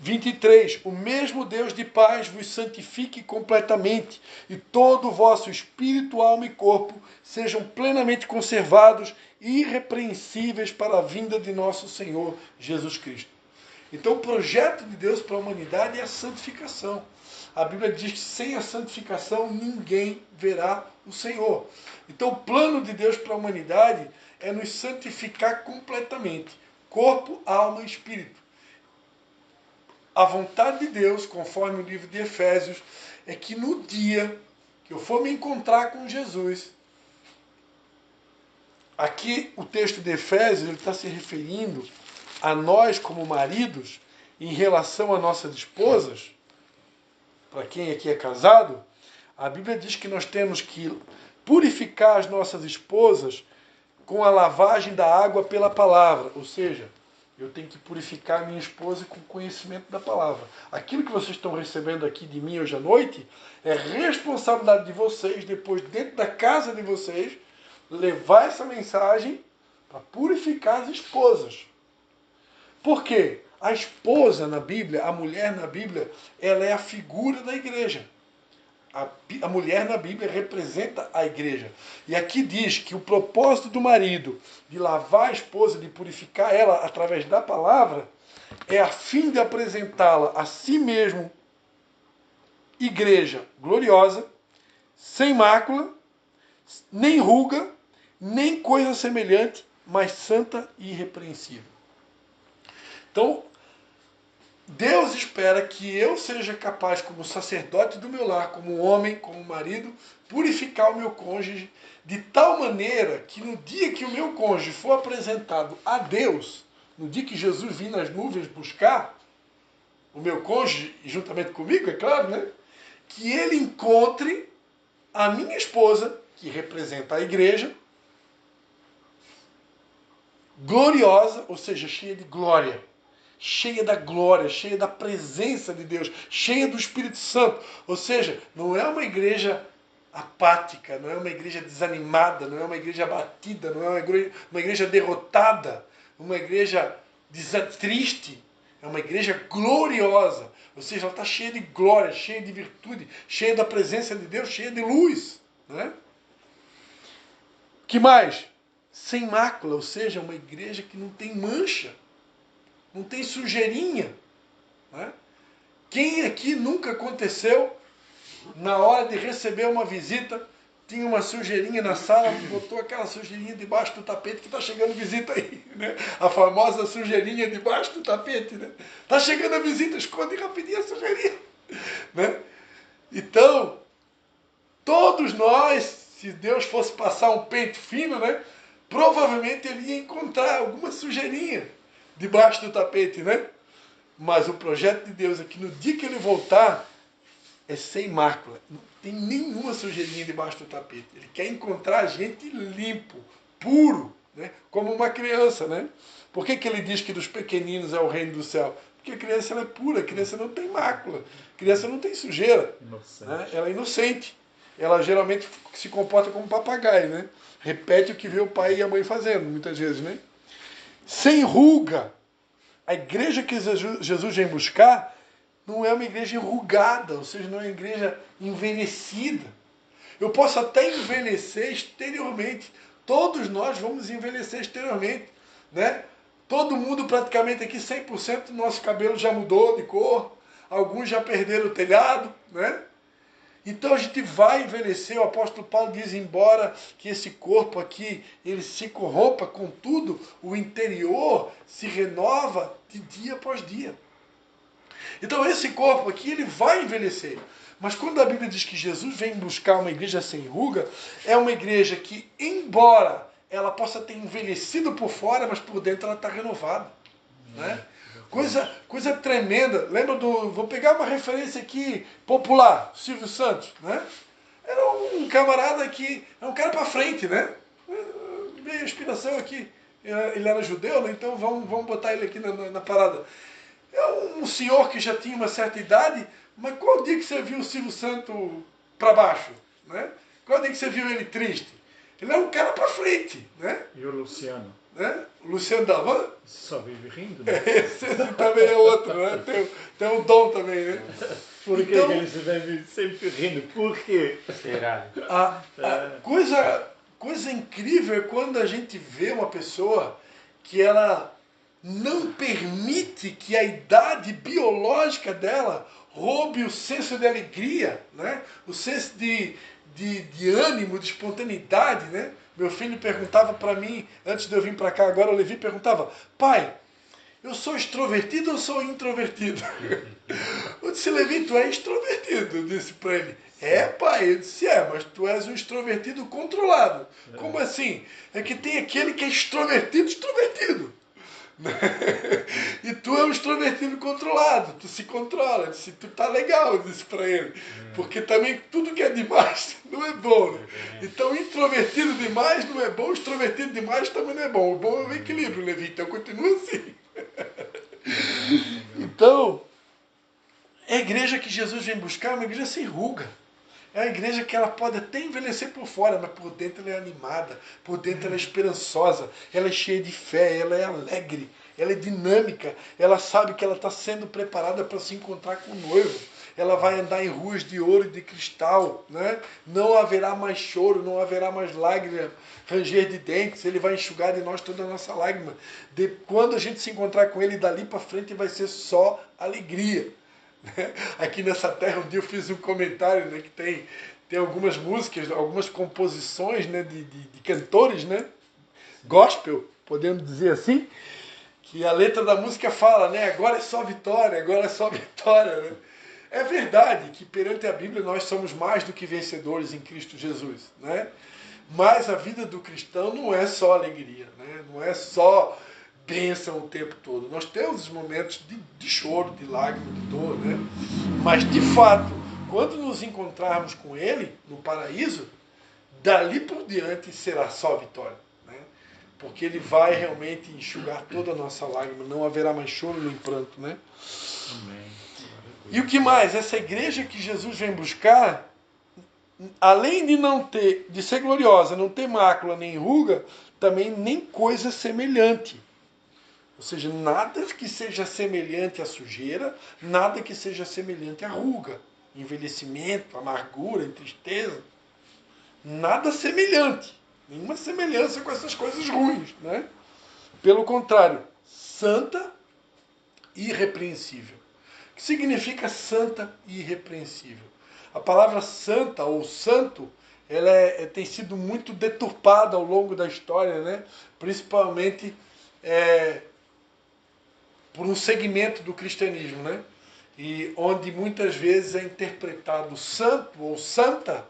23, o mesmo Deus de paz vos santifique completamente, e todo o vosso espírito, alma e corpo sejam plenamente conservados e irrepreensíveis para a vinda de nosso Senhor Jesus Cristo. Então o projeto de Deus para a humanidade é a santificação. A Bíblia diz que sem a santificação ninguém verá o Senhor. Então o plano de Deus para a humanidade é nos santificar completamente, corpo, alma e espírito. A vontade de Deus, conforme o livro de Efésios, é que no dia que eu for me encontrar com Jesus, aqui o texto de Efésios ele está se referindo a nós como maridos em relação a nossas esposas. Para quem aqui é casado, a Bíblia diz que nós temos que purificar as nossas esposas com a lavagem da água pela palavra, ou seja, eu tenho que purificar a minha esposa com o conhecimento da palavra. Aquilo que vocês estão recebendo aqui de mim hoje à noite é responsabilidade de vocês, depois dentro da casa de vocês, levar essa mensagem para purificar as esposas. Por quê? A esposa na Bíblia, a mulher na Bíblia, ela é a figura da igreja. A mulher na Bíblia representa a igreja. E aqui diz que o propósito do marido de lavar a esposa, de purificar ela através da palavra, é a fim de apresentá-la a si mesmo igreja gloriosa, sem mácula, nem ruga, nem coisa semelhante, mas santa e irrepreensível. Então, Deus espera que eu seja capaz, como sacerdote do meu lar, como homem, como marido, purificar o meu cônjuge de tal maneira que no dia que o meu cônjuge for apresentado a Deus, no dia que Jesus vir nas nuvens buscar o meu cônjuge, juntamente comigo, é claro, né? Que ele encontre a minha esposa, que representa a igreja, gloriosa, ou seja, cheia de glória, cheia da glória, cheia da presença de Deus, cheia do Espírito Santo. Ou seja, não é uma igreja apática, não é uma igreja desanimada, não é uma igreja abatida, não é uma igreja derrotada, uma igreja triste. É uma igreja gloriosa. Ou seja, ela está cheia de glória, cheia de virtude, cheia da presença de Deus, cheia de luz. Né? Que mais? Sem mácula, ou seja, uma igreja que não tem mancha, não tem sujeirinha. Né? Quem aqui nunca aconteceu, na hora de receber uma visita, tinha uma sujeirinha na sala, botou aquela sujeirinha debaixo do tapete que está chegando visita aí, né? A famosa sujeirinha debaixo do tapete, né? Está chegando a visita, esconde rapidinho a sujeirinha, né? Então, todos nós, se Deus fosse passar um pente fino, né? Provavelmente ele ia encontrar alguma sujeirinha debaixo do tapete, né? Mas o projeto de Deus é que no dia que ele voltar, é sem mácula, não tem nenhuma sujeirinha debaixo do tapete. Ele quer encontrar a gente limpo, puro, né? Como uma criança, né? Por que ele diz que dos pequeninos é o reino do céu? Porque a criança ela é pura, a criança não tem mácula, a criança não tem sujeira, né? Ela é inocente. Ela geralmente se comporta como um papagaio, né? Repete o que vê o pai e a mãe fazendo, muitas vezes, né? Sem ruga. A igreja que Jesus vem buscar não é uma igreja enrugada, ou seja, não é uma igreja envelhecida. Eu posso até envelhecer exteriormente. Todos nós vamos envelhecer exteriormente. Né? Todo mundo praticamente aqui, 100% do nosso cabelo já mudou de cor. Alguns já perderam o telhado. Né? Então a gente vai envelhecer. O apóstolo Paulo diz, embora que esse corpo aqui ele se corrompa, contudo, o interior se renova de dia após dia. Então esse corpo aqui, ele vai envelhecer. Mas quando a Bíblia diz que Jesus vem buscar uma igreja sem ruga, é uma igreja que, embora ela possa ter envelhecido por fora, mas por dentro ela está renovada. Né? Coisa tremenda. Lembra do... Vou pegar uma referência aqui popular, Silvio Santos. Né? Era um camarada que... É um cara para frente, né? Veio a inspiração aqui. Ele era judeu, né? Então vamos botar ele aqui na parada. É um senhor que já tinha uma certa idade, mas qual dia que você viu o Silvio Santos para baixo? Né? Qual dia que você viu ele triste? Ele é um cara para frente. Né? E o Luciano? Né? O Luciano Davan? Só vive rindo, né? Esse também é outro, né? Tem um dom também, né? Por que então, ele vive sempre rindo? Por quê? Será? A coisa incrível é quando a gente vê uma pessoa que ela não permite que a idade biológica dela roube o senso de alegria, né? O senso de ânimo, de espontaneidade. Né? Meu filho perguntava para mim, antes de eu vir para cá agora, o Levi perguntava, pai, eu sou extrovertido ou sou introvertido? Eu disse, Levi, tu é extrovertido. Eu disse para ele, pai, eu disse, mas tu és um extrovertido controlado. Como assim? É que tem aquele que é extrovertido. E tu é um extrovertido controlado, tu se controla, eu disse, tu tá legal, eu disse para ele, porque também tudo que é demais não é bom, né? Então introvertido demais não é bom, extrovertido demais também não é bom, o bom é o equilíbrio, Levi, então continua assim. Então, a igreja que Jesus vem buscar é uma igreja sem ruga. É uma igreja que ela pode até envelhecer por fora, mas por dentro ela é animada, por dentro ela é esperançosa, ela é cheia de fé, ela é alegre, ela é dinâmica, ela sabe que ela está sendo preparada para se encontrar com o noivo. Ela vai andar em ruas de ouro e de cristal, né? Não haverá mais choro, não haverá mais lágrimas, ranger de dentes, ele vai enxugar de nós toda a nossa lágrima. Quando a gente se encontrar com ele, dali para frente vai ser só alegria. Aqui nessa terra, um dia eu fiz um comentário, né, que tem algumas músicas, algumas composições, né, de cantores, né, gospel, podemos dizer assim, que a letra da música fala, né, agora é só vitória, agora é só vitória. Né? É verdade que perante a Bíblia nós somos mais do que vencedores em Cristo Jesus, né? Mas a vida do cristão não é só alegria, né? Não é só bênção o tempo todo. Nós temos momentos de choro, de lágrima, de dor, né? Mas, de fato, quando nos encontrarmos com Ele no paraíso, dali por diante será só vitória, né? Porque Ele vai realmente enxugar toda a nossa lágrima, não haverá mais choro nem pranto, né? Amém. E o que mais? Essa igreja que Jesus vem buscar, além de não ter, de ser gloriosa, não ter mácula nem ruga, também nem coisa semelhante. Ou seja, nada que seja semelhante à sujeira, nada que seja semelhante à ruga, envelhecimento, amargura, tristeza. Nada semelhante. Nenhuma semelhança com essas coisas ruins, né? Pelo contrário, santa e irrepreensível. O que significa santa e irrepreensível? A palavra santa ou santo, ela tem sido muito deturpada ao longo da história, né? Principalmente por um segmento do cristianismo, né? E onde muitas vezes é interpretado santo ou santa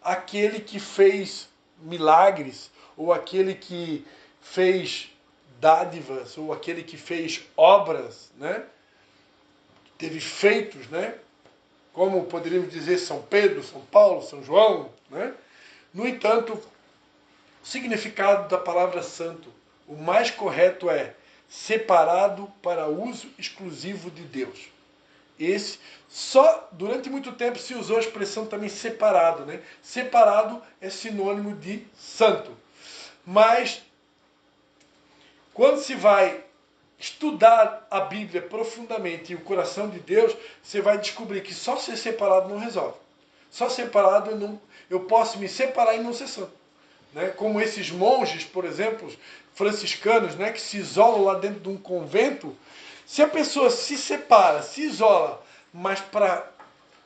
aquele que fez milagres, ou aquele que fez dádivas, ou aquele que fez obras, né? Teve feitos, né? Como poderíamos dizer São Pedro, São Paulo, São João, né? No entanto, o significado da palavra santo, o mais correto é separado para uso exclusivo de Deus. Esse, só durante muito tempo se usou a expressão também separado, né? Separado é sinônimo de santo. Mas quando se vai estudar a Bíblia profundamente e o coração de Deus, você vai descobrir que só ser separado não resolve. Só separado eu posso me separar e não ser santo. Né? Como esses monges, por exemplo, franciscanos, né, que se isolam lá dentro de um convento. Se a pessoa se separa, se isola, mas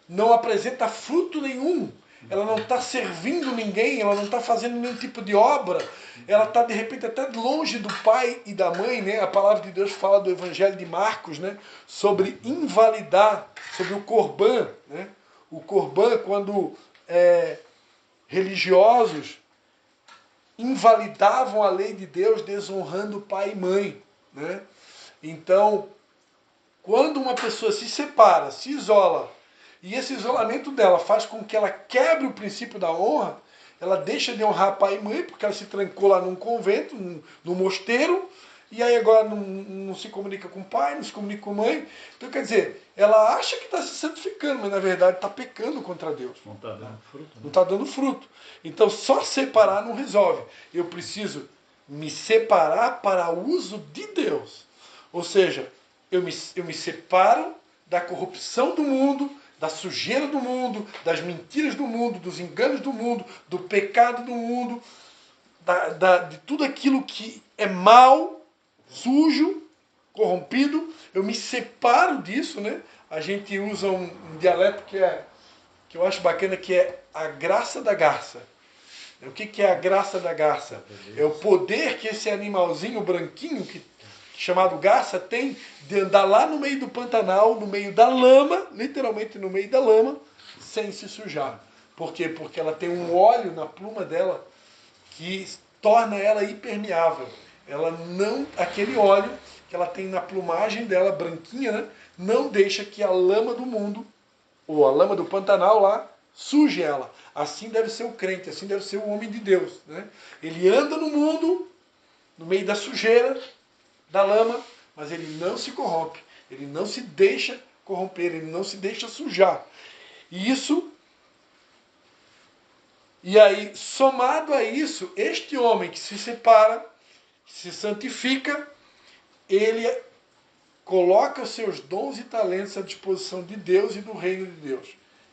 não apresenta fruto nenhum, ela não está servindo ninguém, ela não está fazendo nenhum tipo de obra, ela está de repente até longe do pai e da mãe, né? A palavra de Deus fala do Evangelho de Marcos, né? Sobre invalidar, sobre o Corban, né? O Corban, quando religiosos invalidavam a lei de Deus, desonrando pai e mãe, né? Então, quando uma pessoa se separa, se isola, e esse isolamento dela faz com que ela quebre o princípio da honra, ela deixa de honrar pai e mãe, porque ela se trancou lá num convento, num mosteiro, e aí agora não se comunica com o pai, não se comunica com a mãe. Então, quer dizer, ela acha que está se santificando, mas na verdade está pecando contra Deus. Não está dando fruto. Né? Não está dando fruto. Então, só separar não resolve. Eu preciso me separar para uso de Deus. Ou seja, eu me separo da corrupção do mundo, da sujeira do mundo, das mentiras do mundo, dos enganos do mundo, do pecado do mundo, de tudo aquilo que é mal, sujo, corrompido. Eu me separo disso, né? A gente usa um dialeto que eu acho bacana, que é a graça da garça. O que é a graça da garça? É o poder que esse animalzinho branquinho, chamado garça, tem de andar lá no meio do Pantanal, no meio da lama, literalmente no meio da lama, sem se sujar. Por quê? Porque ela tem um óleo na pluma dela que torna ela impermeável. Ela não, aquele óleo que ela tem na plumagem dela, branquinha, né, não deixa que a lama do mundo, ou a lama do Pantanal lá, suje ela. Assim deve ser o crente, assim deve ser o homem de Deus. Né? Ele anda no mundo, no meio da sujeira, da lama, mas ele não se corrompe, ele não se deixa corromper, ele não se deixa sujar. E aí, somado a isso, este homem que se separa, que se santifica, ele coloca os seus dons e talentos à disposição de Deus e do reino de Deus.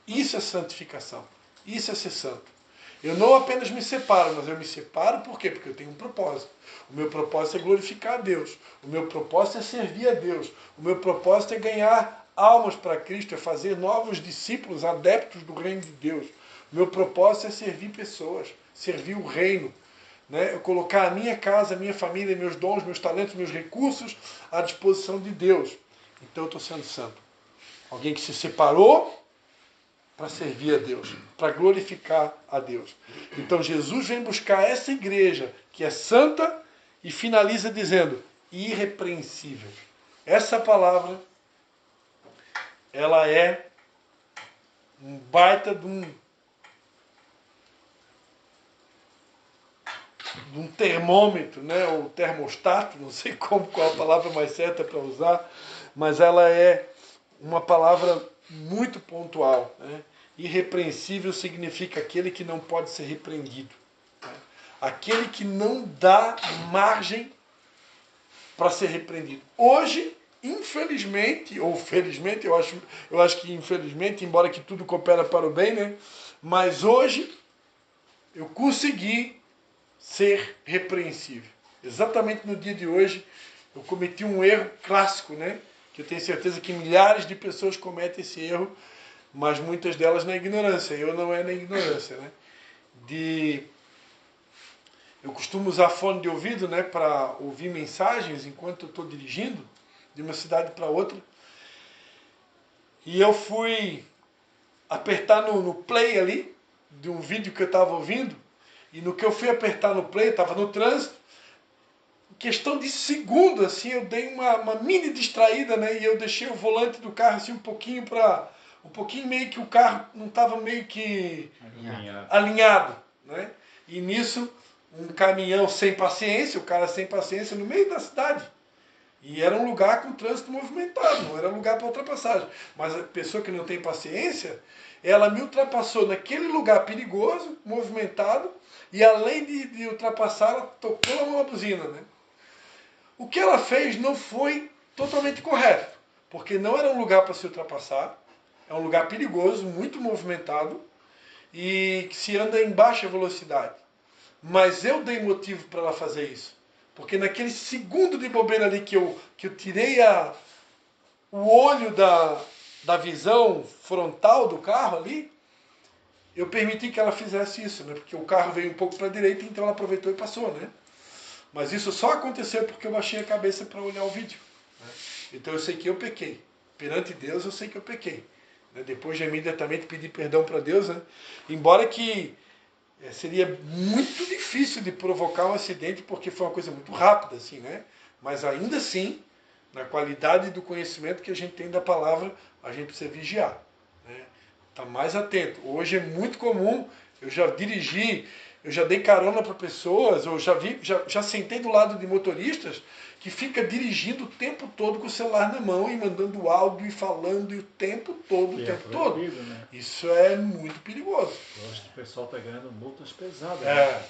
Isso é santificação. Isso é ser santo. Eu não apenas me separo, mas eu me separo por quê? Porque eu tenho um propósito. O meu propósito é glorificar a Deus. O meu propósito é servir a Deus. O meu propósito é ganhar almas para Cristo, é fazer novos discípulos, adeptos do reino de Deus. Meu propósito é servir pessoas, servir o reino. Né? Eu colocar a minha casa, a minha família, meus dons, meus talentos, meus recursos à disposição de Deus. Então eu estou sendo santo. Alguém que se separou para servir a Deus, para glorificar a Deus. Então Jesus vem buscar essa igreja que é santa e finaliza dizendo irrepreensível. Essa palavra, ela é um baita de um termômetro, né? Ou termostato, não sei qual a palavra mais certa para usar, mas ela é uma palavra muito pontual. Né? Irrepreensível significa aquele que não pode ser repreendido. Né? Aquele que não dá margem para ser repreendido. Hoje, infelizmente, ou felizmente, eu acho que infelizmente, embora que tudo coopera para o bem, né? Mas hoje eu consegui ser repreensível. Exatamente no dia de hoje, eu cometi um erro clássico, né? Que eu tenho certeza que milhares de pessoas cometem esse erro, mas muitas delas na ignorância. Eu não é na ignorância, né? Eu costumo usar fone de ouvido, né, para ouvir mensagens enquanto eu estou dirigindo de uma cidade para outra. E eu fui apertar no play ali de um vídeo que eu estava ouvindo. E no que eu fui apertar no play, estava no trânsito, em questão de segundo, assim, eu dei uma mini distraída, né? E eu deixei o volante do carro assim um pouquinho meio que o carro não estava meio que alinhado, né? E nisso, um caminhão sem paciência, o cara sem paciência no meio da cidade. E era um lugar com trânsito movimentado, não era um lugar para ultrapassagem. Mas a pessoa que não tem paciência, ela me ultrapassou naquele lugar perigoso, movimentado, e além de ultrapassar, ela tocou uma buzina, né? O que ela fez não foi totalmente correto, porque não era um lugar para se ultrapassar, é um lugar perigoso, muito movimentado, e que se anda em baixa velocidade. Mas eu dei motivo para ela fazer isso. Porque naquele segundo de bobeira ali que eu tirei o olho da visão frontal do carro ali, eu permiti que ela fizesse isso, né? Porque o carro veio um pouco para a direita, então ela aproveitou e passou, né? Mas isso só aconteceu porque eu baixei a cabeça para olhar o vídeo. Né? Então eu sei que eu pequei. Perante Deus eu sei que eu pequei. Né? Depois de imediatamente pedir perdão para Deus, né? Embora que seria muito difícil de provocar um acidente porque foi uma coisa muito rápida, assim, né? Mas ainda assim, na qualidade do conhecimento que a gente tem da palavra, a gente precisa vigiar. Né? Tá mais atento. Hoje é muito comum, eu já dirigi, eu já dei carona para pessoas, eu já sentei do lado de motoristas que fica dirigindo o tempo todo com o celular na mão e mandando áudio e falando e o tempo todo, Né? Isso é muito perigoso. Hoje o pessoal está ganhando multas pesadas. Né?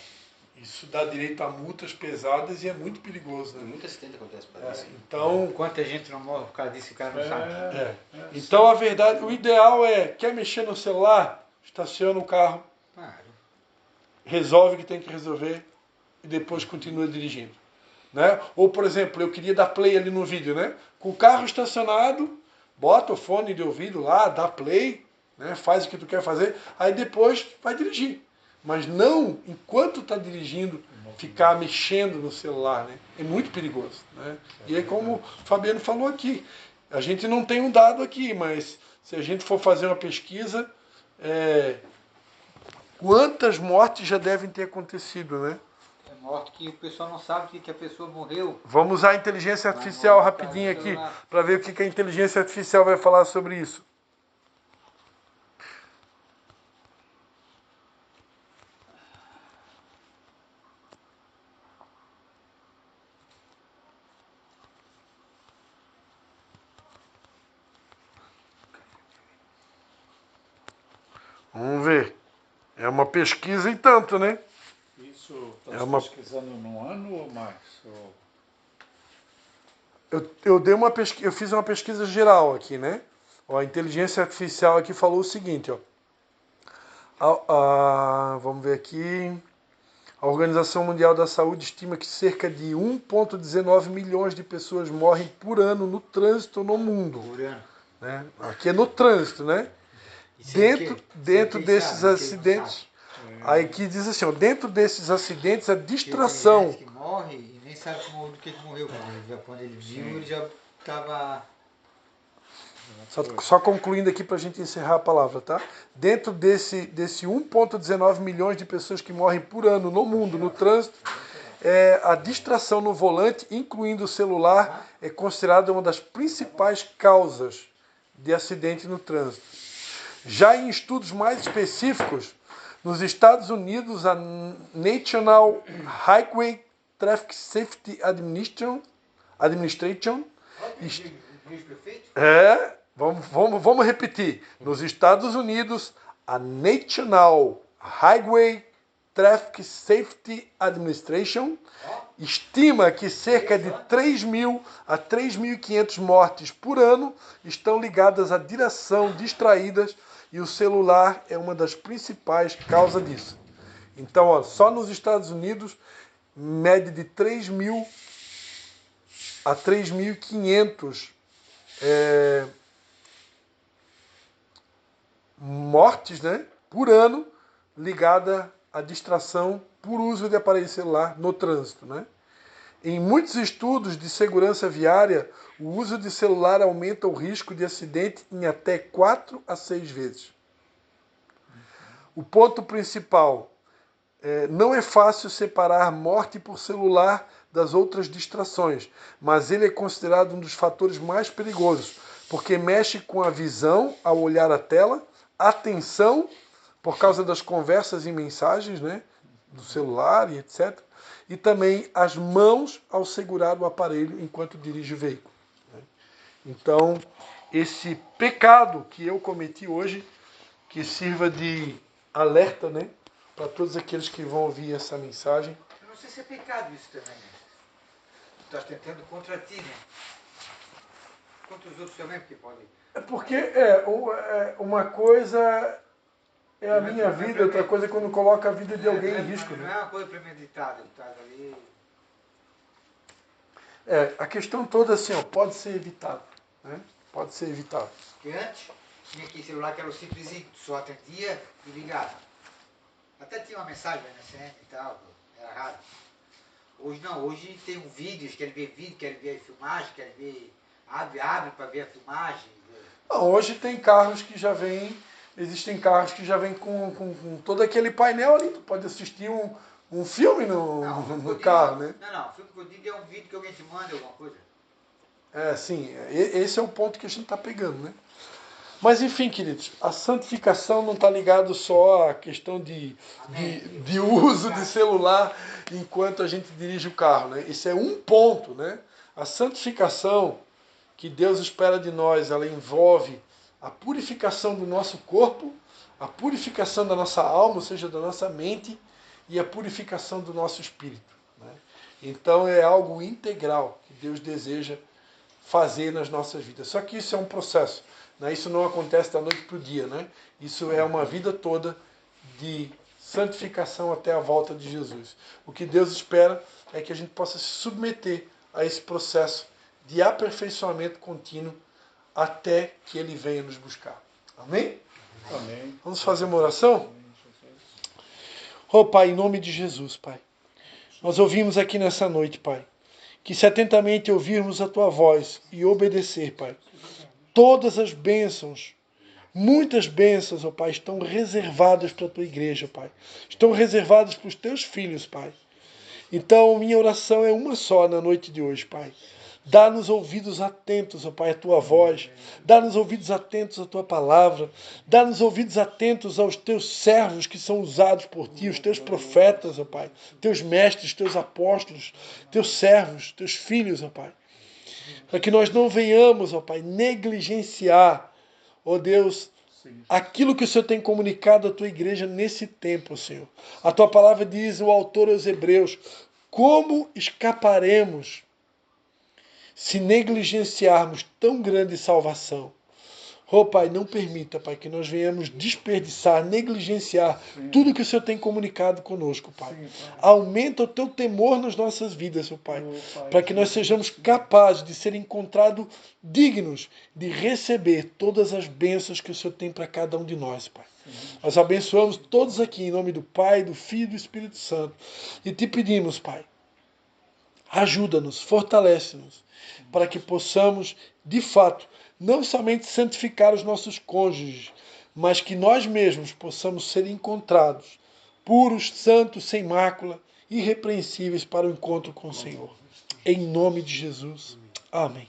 Isso dá direito a multas pesadas e é muito perigoso. Né? Muito acidente acontece por isso. Então, quanta gente não morre por causa disso, o cara não sabe. Então a verdade, o ideal quer mexer no celular, estaciona o carro, resolve o que tem que resolver e depois continua dirigindo. Né? Ou, por exemplo, eu queria dar play ali no vídeo, né? Com o carro estacionado, bota o fone de ouvido lá, dá play, né? Faz o que tu quer fazer, aí depois vai dirigir. Mas não, enquanto está dirigindo, ficar mexendo no celular, né? É muito perigoso. Né? E aí, como o Fabiano falou aqui, a gente não tem um dado aqui, mas se a gente for fazer uma pesquisa, quantas mortes já devem ter acontecido, né? Morte que o pessoal não sabe que a pessoa morreu. Vamos usar a inteligência artificial rapidinho aqui, para ver o que a inteligência artificial vai falar sobre isso. Vamos ver. É uma pesquisa e tanto, né? Isso está pesquisando num ano ou mais? Eu fiz uma pesquisa geral aqui, né? Ó, a inteligência artificial aqui falou o seguinte, ó. Vamos ver aqui. A Organização Mundial da Saúde estima que cerca de 1,19 milhões de pessoas morrem por ano no trânsito no mundo. Por ano. né? Aqui é no trânsito, né? Dentro desses acidentes, aí que diz assim, ó, dentro desses acidentes, a distração. Tem gente que morre e nem sabe do que morreu. Quando ele viu, ele já estava... Só concluindo aqui para a gente encerrar a palavra, tá? Dentro desse 1,19 milhões de pessoas que morrem por ano no mundo, no trânsito, a distração no volante, incluindo o celular, é considerada uma das principais causas de acidente no trânsito. Já em estudos mais específicos, nos Estados Unidos, a National Highway Traffic Safety Administration vamos repetir. Nos Estados Unidos, a National Highway Traffic Safety Administration estima que cerca de 3.000 a 3.500 mortes por ano estão ligadas à direção distraídas e o celular é uma das principais causas disso. Então, ó, só nos Estados Unidos, média de 3.000 a 3.500 mortes, né, por ano ligada à distração por uso de aparelho celular no trânsito, né? Em muitos estudos de segurança viária, o uso de celular aumenta o risco de acidente em até 4 a 6 vezes. O ponto principal não é fácil separar morte por celular das outras distrações, mas ele é considerado um dos fatores mais perigosos, porque mexe com a visão ao olhar a tela, atenção, por causa das conversas e mensagens, né, do celular e etc., e também as mãos ao segurar o aparelho enquanto dirige o veículo. Então, esse pecado que eu cometi hoje, que sirva de alerta, né, para todos aqueles que vão ouvir essa mensagem. Eu não sei se é pecado isso também, né? Tu estás tentando contra ti, né? Contra os outros também, porque podem... É porque uma coisa é a minha vida, outra coisa é quando coloca a vida de alguém em risco. Não é uma coisa premeditada, ele estás ali... A questão toda assim, ó, pode ser evitado, né? Pode ser evitado. Porque antes tinha aquele celular que era o simplesinho, só atendia e ligava. Até tinha uma mensagem na MSN e tal, era raro. Hoje não, hoje tem um vídeo, quer ver vídeo, quer ver a filmagem, quer ver... Abre para ver a filmagem. Não, hoje tem carros que já vêm, existem carros que já vêm com todo aquele painel ali, tu pode assistir um filme no carro, né? Não, o filme que eu digo é um vídeo que alguém te manda, alguma coisa. Sim, esse é o ponto que a gente está pegando, né? Mas enfim, queridos, a santificação não está ligado só à questão de uso de celular enquanto a gente dirige o carro, né? Isso é um ponto, né? A santificação que Deus espera de nós, ela envolve a purificação do nosso corpo, a purificação da nossa alma, ou seja, da nossa mente, e a purificação do nosso espírito, né? Então é algo integral que Deus deseja fazer nas nossas vidas. Só que isso é um processo, né? Isso não acontece da noite para o dia, né? Isso é uma vida toda de santificação até a volta de Jesus. O que Deus espera é que a gente possa se submeter a esse processo de aperfeiçoamento contínuo até que Ele venha nos buscar. Amém? Amém. Vamos fazer uma oração? Pai, em nome de Jesus, Pai. Nós ouvimos aqui nessa noite, Pai, que se atentamente ouvirmos a Tua voz e obedecer, Pai, todas as bênçãos, muitas bênçãos, Pai, estão reservadas para a Tua igreja, Pai. Estão reservadas para os Teus filhos, Pai. Então, minha oração é uma só na noite de hoje, Pai. Dá-nos ouvidos atentos, ó Pai, à Tua voz. Dá-nos ouvidos atentos à Tua palavra. Dá-nos ouvidos atentos aos Teus servos que são usados por Ti, os Teus profetas, ó Pai. Teus mestres, Teus apóstolos, Teus servos, Teus filhos, ó Pai. Para que nós não venhamos, ó Pai, negligenciar, ó Deus, aquilo que o Senhor tem comunicado à Tua igreja nesse tempo, Senhor. A Tua palavra diz, o autor aos Hebreus, como escaparemos se negligenciarmos tão grande salvação? Oh, Pai, não permita, Pai, que nós venhamos desperdiçar, negligenciar tudo que o Senhor tem comunicado conosco, Pai. Aumenta o Teu temor nas nossas vidas, oh, Pai, para que nós sejamos capazes de ser encontrados dignos de receber todas as bênçãos que o Senhor tem para cada um de nós, Pai. Nós abençoamos todos aqui em nome do Pai, do Filho e do Espírito Santo. E te pedimos, Pai, ajuda-nos, fortalece-nos, para que possamos, de fato, não somente santificar os nossos cônjuges, mas que nós mesmos possamos ser encontrados puros, santos, sem mácula, irrepreensíveis para o encontro com o Senhor. Em nome de Jesus. Amém.